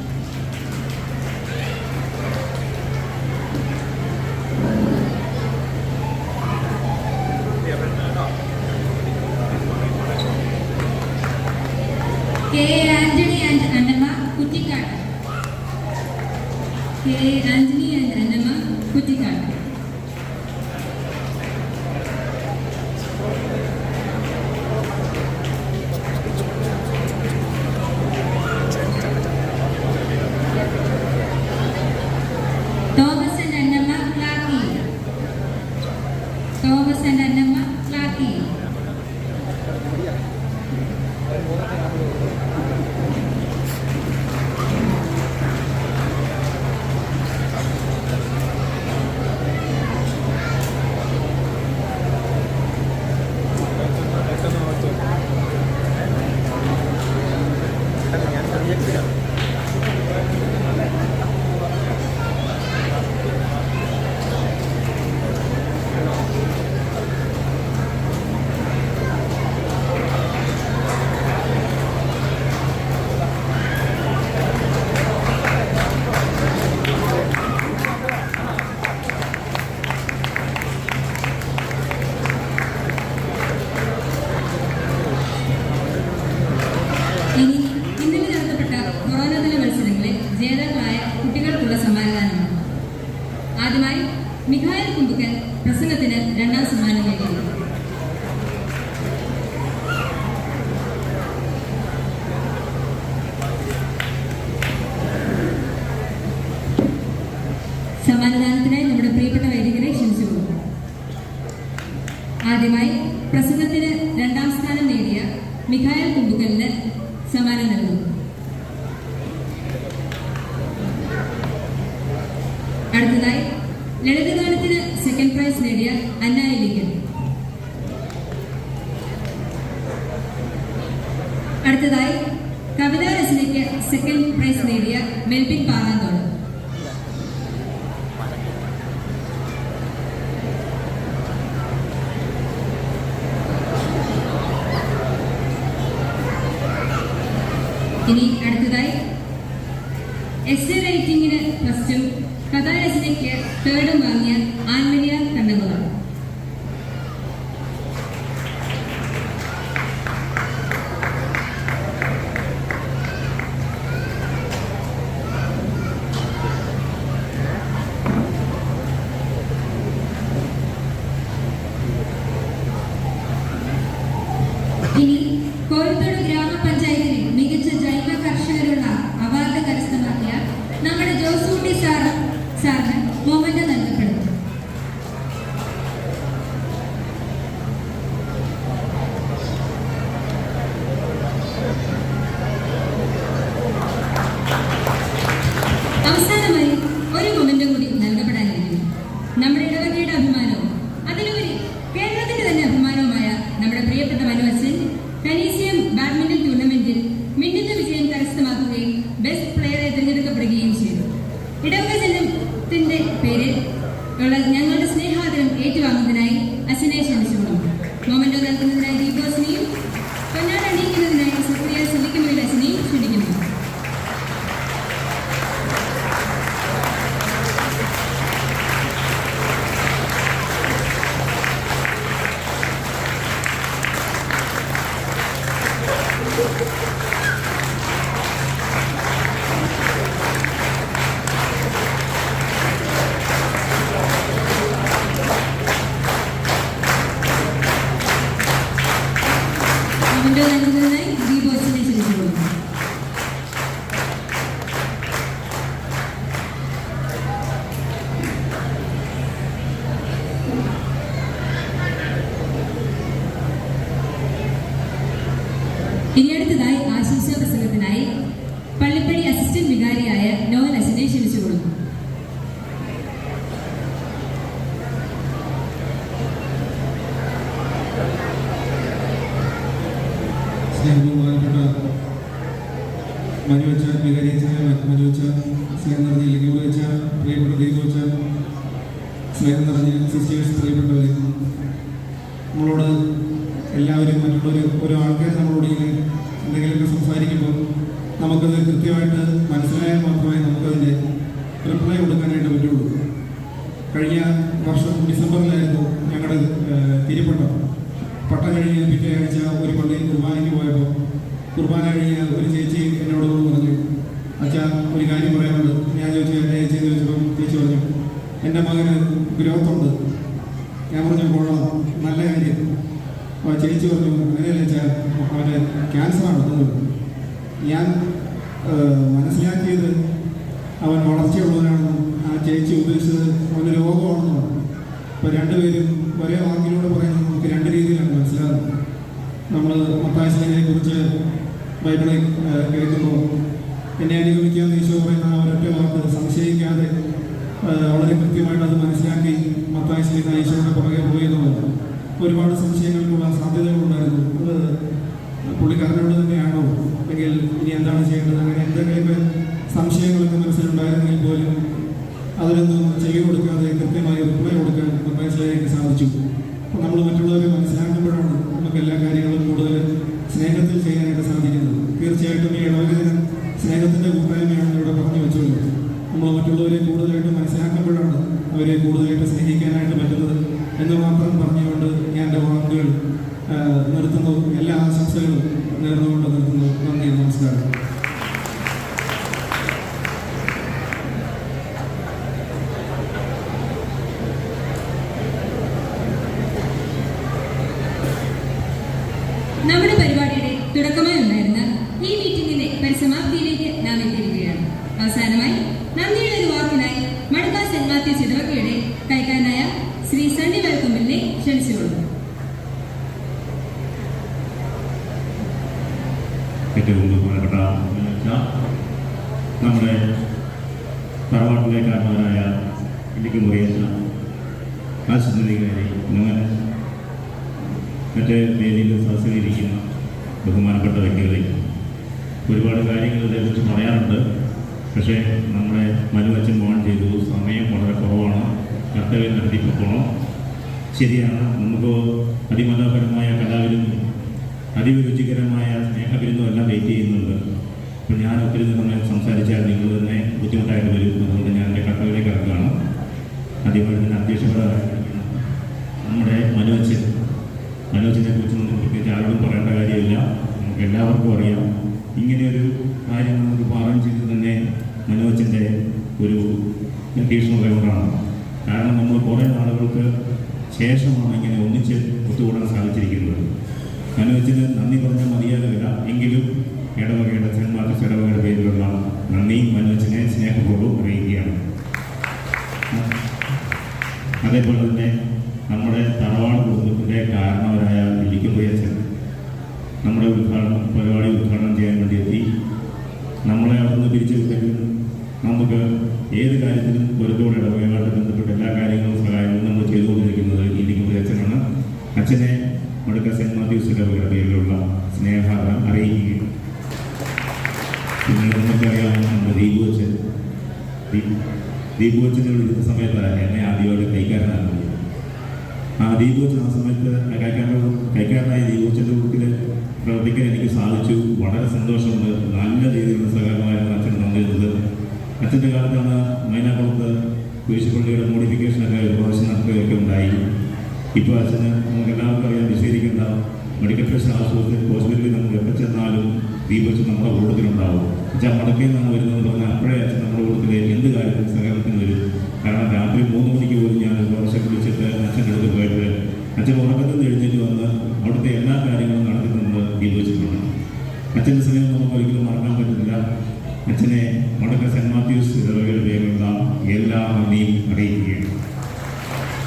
K Antony and Annamma Kuttikkad. K Antony and Annamma Kuttikkad. Thomas and Annamma Klakki. Thomas and Annamma Klakki. ഇനി ഇന്നലെ നടത്തപ്പെട്ട കൊറോണതല മത്സരങ്ങളിൽ ജേതാക്കളായ കുട്ടികൾക്കുള്ള സമ്മാനദാനമാണ്. ആദ്യമായി മിഖായൽ കുമ്പുക്കൻ പ്രസംഗത്തിന് 2ാം സമ്മാനം നേടി. സമ്മാനദാനത്തിനായി നമ്മുടെ പ്രിയപ്പെട്ട വൈദികരെ ക്ഷണിച്ചുകൊള്ളും. ആദ്യമായി പ്രസംഗത്തിന് 2ാം സ്ഥാനം നേടിയ മിഖായൽ കുമ്പുക്കലിന് സമ്മാനം നൽകുന്നു. അടുത്തതായി ലളിതഗാനത്തിന് 2nd പ്രൈസ് നേടിയ അന്നായിലിക്കൽ. അടുത്തതായി കവിതാരചനയ്ക്ക് 2nd പ്രൈസ് നേടിയ മെൽബിൻ പാറാന്തോട്. ഇനി അടുത്തതായി എസ്സേ റൈറ്റിംഗിന് 1st കഥാരചനയ്ക്ക് 3rd വാങ്ങിയ ആൻമരിയ കണ്ണമുകൾ. ഇനി കോഴിക്കോട് ഗ്രാമപഞ്ചായത്തിലെ മികച്ച ജൈവ കർഷകരുള്ള അവാർഡ് കരസ്ഥമാക്കിയ നമ്മുടെ ജോസൂട്ടി സാറിന് മൊമെന്റ് നൽകപ്പെടുന്നു. അവസാനമായി ഒരു മൊമെന്റും കൂടി നൽകപ്പെടാനിരിക്കുന്നു. നമ്മുടെ ഇടവകയുടെ അഭിമാനവും അതിലുപരി കേരളത്തിന്റെ തന്നെ അഭിമാനവുമായ നമ്മുടെ പ്രിയപ്പെട്ട മനുവച്ചൻ കനീസിയം ബാഡ്മിന്റൺ ടൂർണമെന്റിൽ മിന്നുന്ന വിജയം കരസ്ഥമാക്കുകയും ബെസ്റ്റ് പ്ലെയറെ തിരഞ്ഞെടുക്കപ്പെടുകയും ചെയ്തു. ഇടവക ജനത്തിന്റെ പേരിൽ ഉള്ള ഞങ്ങളുടെ സ്നേഹാദരം ഏറ്റുവാങ്ങുന്നതിനായി അച്ഛനെ ക്ഷണിച്ചുകൊള്ളും. മൊമെന്റോ നൽകുന്നതിനായി ദീപോസിനെയും പൊന്നാട് അണിയിക്കുന്നതിനായി സക്രിയ സിലിക്കുമയിൽ അച്ഛനെയും ക്ഷണിക്കുന്നു. സ്നേഹം നിറഞ്ഞ ലിംഗം വെച്ച പ്രിയപ്പെട്ട ദൈവം വെച്ച സ്നേഹം നിറഞ്ഞ സിസ്റ്റേഴ്സ്, പ്രിയപ്പെട്ടവർ, നമ്മളോട് എല്ലാവരും മറ്റുള്ളവർ ഓരോ ആൾക്കാർ നമ്മളോട് ഇങ്ങനെ എന്തെങ്കിലുമൊക്കെ സംസാരിക്കുമ്പോൾ നമുക്കത് കൃത്യമായിട്ട് മനസ്സിലായാൽ മാത്രമേ നമുക്കതിൻ്റെ റിപ്ലൈ കൊടുക്കാനായിട്ട് പറ്റുള്ളൂ. കഴിഞ്ഞ വർഷം ഡിസംബറിലായിരുന്നു ഞങ്ങളുടെ തിരുപ്പട്ടം. പട്ടം കഴിഞ്ഞ് പിറ്റേ ആഴ്ച ഒരു പള്ളിയിൽ കുർബാനയ്ക്ക് പോയപ്പോൾ കുർബാന കഴിഞ്ഞ് ഒരു ചേച്ചി എന്നോട് പറഞ്ഞു, അച്ഛാ ഒരു കാര്യം പറയാനുണ്ട്. ഞാൻ ചോദിച്ചു എൻ്റെ ചേച്ചി ചോദിച്ചപ്പോൾ ചേച്ചി പറഞ്ഞു, എൻ്റെ മകന് ഗ്രോത്ത് ഉണ്ട്. ഞാൻ പറഞ്ഞു കൊള്ളാം, നല്ല കാര്യം. അപ്പോൾ ചേച്ചി പറഞ്ഞു, അങ്ങനെയല്ല വെച്ചാൽ അവന് ക്യാൻസറാണ് എന്നത്. ഞാൻ മനസ്സിലാക്കിയത് അവൻ വളർച്ചയുള്ളവനാണെന്നും ആ ചേച്ചി ഉദ്ദേശിച്ചത് അവന് രോഗമാണെന്നും. അപ്പോൾ രണ്ടുപേരും ഒരേ വാക്കിലൂടെ പറയുന്നത് നമുക്ക് രണ്ട് രീതിയിലാണ് മനസ്സിലാകുന്നത്. നമ്മൾ മത്തായിയെ കുറിച്ച് ബൈബിളിൽ കേൾക്കുമ്പോൾ എന്നെ അനുഗമിക്കാമെന്ന് ഈശോ പറയുന്ന ആ ഒരൊറ്റ വാക്ക് സംശയിക്കാതെ വളരെ കൃത്യമായിട്ട് അത് മനസ്സിലാക്കി മത്തായി ഈശോയുടെ പുറകെ പോയെന്നുള്ളത് ഒരുപാട് സംശയങ്ങൾക്കുള്ള സാധ്യതകളുണ്ടായിരുന്നു. അത് പുള്ളിക്കാരനോട് തന്നെയാണോ, അല്ലെങ്കിൽ ഇനി എന്താണ് ചെയ്യേണ്ടത്, അങ്ങനെ എന്തെങ്കിലുമൊക്കെ സംശയങ്ങളൊക്കെ മനസ്സിലുണ്ടായിരുന്നെങ്കിൽ പോലും അതിനൊന്നും ചെവി കൊടുക്കാതെ കൃത്യമായി റിപ്ലൈ കൊടുക്കാൻ മത്തായിക്ക് സാധിച്ചു. അപ്പോൾ നമ്മൾ മറ്റുള്ളവരെ മനസ്സിലാക്കുമ്പോഴാണ് നമുക്ക് എല്ലാ കാര്യങ്ങളും കൂടുതൽ സ്നേഹത്തിൽ ചെയ്യാനായിട്ട് സാധിക്കുന്നത്. തീർച്ചയായിട്ടും ഈ ഇടവകദിനം സ്നേഹത്തിൻ്റെ കൂട്ടായ്മയാണെന്ന് ഇവിടെ പറഞ്ഞു വെച്ചല്ലോ. നമ്മൾ മറ്റുള്ളവരെ കൂടുതലായിട്ട് മനസ്സിലാക്കുമ്പോഴാണ് അവരെ കൂടുതലായിട്ട് സ്നേഹിക്കാനായിട്ട് പറ്റുന്നത് എന്ന് മാത്രം പറഞ്ഞുകൊണ്ട് ഞാൻ എൻ്റെ വാക്കുകൾ നിർത്തുന്നു. എല്ലാ ആശംസകളും നേർന്നുകൊണ്ട് നിർത്തുന്നു. നന്ദി, നമസ്കാരം. നമ്മുടെ പരിപാടിയുടെ തുടക്കമായി ഉണ്ടായിരുന്ന ഈ മീറ്റിംഗിന്റെ പരിസമാപ്തിയിലേക്ക് നാം എത്തിയിരിക്കുകയാണ്. അവസാനമായി നന്ദിയുടെ ഒരു വാക്കിനായി മടുക്ക സെന്റ് മാത്യൂസ് ഇടവകയുടെ കൈക്കാരനായ ശ്രീ സണ്ണി വെൽക്കമ്പിലിനെ ക്ഷണിച്ചുകൊള്ളുന്നു. ഏറ്റവും ബഹുമാനപ്പെട്ട നമ്മുടെ തറവാട്ടിലെ കാരണവരായ ഇടുക്കി മുറിയച്ച ആശുപത്രികാരി മറ്റേ വേദിയിൽ സദസ്സിലിരിക്കുന്ന ബഹുമാനപ്പെട്ട വ്യക്തികളെ ഒരുപാട് കാര്യങ്ങൾ ഇതേക്കുറിച്ച് പറയാറുണ്ട്. പക്ഷേ നമ്മുടെ മനുവച്ചൻ പോകാൻ ചെയ്തു. സമയം വളരെ കുറവാണ്. കർത്തവ്യം നടത്തിയിട്ട് പോകണം. ശരിയാണ്, നമുക്ക് അതിമനോഹരമായ കലാവിരുന്നും അതിരുചികരമായ സ്നേഹവിരുന്നും എല്ലാം വെയിറ്റ് ചെയ്യുന്നുണ്ട്. അപ്പോൾ ഞാൻ ഒത്തിരി സമയം സംസാരിച്ചാൽ നിങ്ങൾ തന്നെ ബുദ്ധിമുട്ടായിട്ട് വരും. അതുകൊണ്ട് ഞാൻ എൻ്റെ കർത്തവ്യത്തിലേക്ക് ഇറക്കുകയാണ്. ആദ്യമായി തന്നെ അധ്യക്ഷപരമായിരിക്കുന്ന നമ്മുടെ മനോജിനെ കുറിച്ച് നമുക്ക് പ്രത്യേകിച്ച് ആരോടും പറയേണ്ട കാര്യമില്ല. നമുക്ക് എല്ലാവർക്കും അറിയാം. ഇങ്ങനെയൊരു കാര്യം നമുക്ക് പാകം ചെയ്ത് തന്നെ മനോജിൻ്റെ ഒരു തീക്ഷ്ണത കൊണ്ടാണ്. കാരണം നമ്മൾ കുറേ നാളുകൾക്ക് ശേഷമാണ് ഇങ്ങനെ ഒന്നിച്ച് ഒത്തുകൂടാൻ സാധിച്ചിരിക്കുന്നത്. മനോജിന് നന്ദി പറഞ്ഞാൽ മതിയാകില്ല. എങ്കിലും ഇടവകയുടെ സെന്റ് മാർക്കസ് ഇടവകയുടെ പേരിലുള്ള നന്ദി മനോജിനെ സ്നേഹപൂർവ്വം അറിയിക്കുകയാണ്. അതേപോലെ തന്നെ നമ്മുടെ തറവാട് കുടുംബത്തിൻ്റെ കാരണവരായ ഇലിക്കുമ്പോയച്ചൻ നമ്മുടെ പരിപാടി ഉദ്ഘാടനം ചെയ്യാൻ വേണ്ടി എത്തി. നമ്മളെ അവിടുന്ന് പിരിച്ചു വിട്ടെങ്കിലും നമുക്ക് ഏത് കാര്യത്തിലും ഒരുത്തോടെ ഇടവകയുമായിട്ട് ബന്ധപ്പെട്ട എല്ലാ കാര്യങ്ങളും സഹായങ്ങളും നമ്മൾ ചെയ്തുകൊണ്ടിരിക്കുന്നത് ഇലിക്കുമ്പോയച്ചനാണ്. അച്ഛനെ മടുക്ക സെന്റ് മാത്യൂസ് ഇടവകയുടെ പേരിലുള്ള സ്നേഹാദരം അറിയിക്കുകയും പിന്നെ നമുക്കറിയാവുന്ന നമ്മുടെ ദീപുവച്ചനെ വിളിക്കുന്ന സമയത്ത് എന്നെ ആദ്യമായിട്ട് കൈക്കാരനാണ്. ആ ദീപുവച്ചൻ ആ സമയത്ത് കൈക്കാരനായ ദീപുവച്ചൻ്റെ കൂട്ടത്തിൽ പ്രവർത്തിക്കാൻ എനിക്ക് സാധിച്ചു. വളരെ സന്തോഷമുണ്ട്. നല്ല രീതിയിലുള്ള സഹകരണമായിരുന്നു അച്ഛൻ തന്നിരുന്നത്. അച്ഛൻ്റെ കാലത്താണ് മൈനാക്കുളത്ത് കുരിശുപള്ളിയുടെ മോഡിഫിക്കേഷനൊക്കെ ഒരു പ്രാവശ്യം നടത്തുകയൊക്കെ ഉണ്ടായി. ഇപ്പോൾ അച്ഛന് നമുക്ക് എല്ലാവർക്കും അറിയാൻ വിശദീകരിക്കേണ്ട മെഡിക്കൽ ഫെഷൻ ഹോസ്പിറ്റലിൽ നമ്മൾ എപ്പോൾ ചെന്നാലും ദീപവച്ചൻ നമ്മുടെ കൂട്ടത്തിലുണ്ടാവും. അച്ഛൻ മടക്കയിൽ നിന്നാണ് വരുന്നതെന്ന് പറഞ്ഞാൽ അപ്പോഴേ അച്ഛൻ നമ്മുടെ കൂട്ടത്തിൽ എന്ത് കാര്യത്തിലും സഹകരണത്തിന് വരും. കാരണം രാത്രി 3 മണിക്ക് പോലും ഞാൻ ഒരു പ്രാവശ്യം വിളിച്ചിട്ട് അച്ഛൻ്റെ അടുത്ത് പോയിട്ട് അച്ഛൻ ഉറക്കത്തിൽ എഴുന്നേറ്റ് വന്ന് അവിടുത്തെ എല്ലാ കാര്യങ്ങളും നടത്തി തന്നത് ദീപവച്ചനാണ്. അച്ഛൻ്റെ സ്നേഹം നമുക്ക് ഒരിക്കലും മറക്കാൻ പറ്റുന്നില്ല. അച്ഛനെ മടക്ക സെന്റ് മാത്യൂസ് ഇടവകയുടെ പേരിലുള്ള എല്ലാ നന്ദിയും അറിയിക്കുകയാണ്.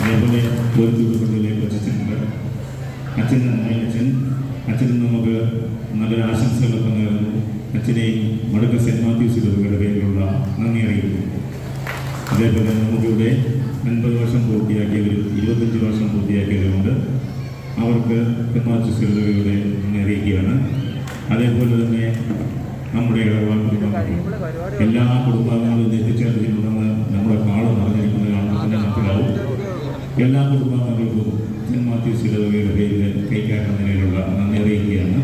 അതേപോലെ കോരിത്തൂർപ്പള്ളിയിലെ കൊച്ചച്ഛനുണ്ട്. അച്ഛനും നമുക്ക് നല്ലൊരു ആശംസകളൊക്കെ നേർന്നു. അച്ഛനെയും മടക്ക സെന്റ് മാത്യൂസ് ഇടവകയുടെ പേരിലുള്ള നന്ദി അറിയിക്കുന്നു. അതേപോലെ നമുക്കിവിടെ 50 വർഷം പൂർത്തിയാക്കിയവരും 25 വർഷം പൂർത്തിയാക്കിയവരുമുണ്ട്. അവർക്ക് സെന്റ് മാത്യൂസ് ഇടവകയുടെ നന്ദി അറിയിക്കുകയാണ്. അതേപോലെ തന്നെ നമ്മുടെ എല്ലാ കുടുംബാംഗങ്ങളും എല്ലാ കുടുംബാംഗങ്ങൾക്കും സെന്റ് മാത്യൂസ് ഇടവകയുടെ പേരിൽ കൈക്കാട്ട നിലയിലുള്ള നന്ദി അറിയിക്കുകയാണ്.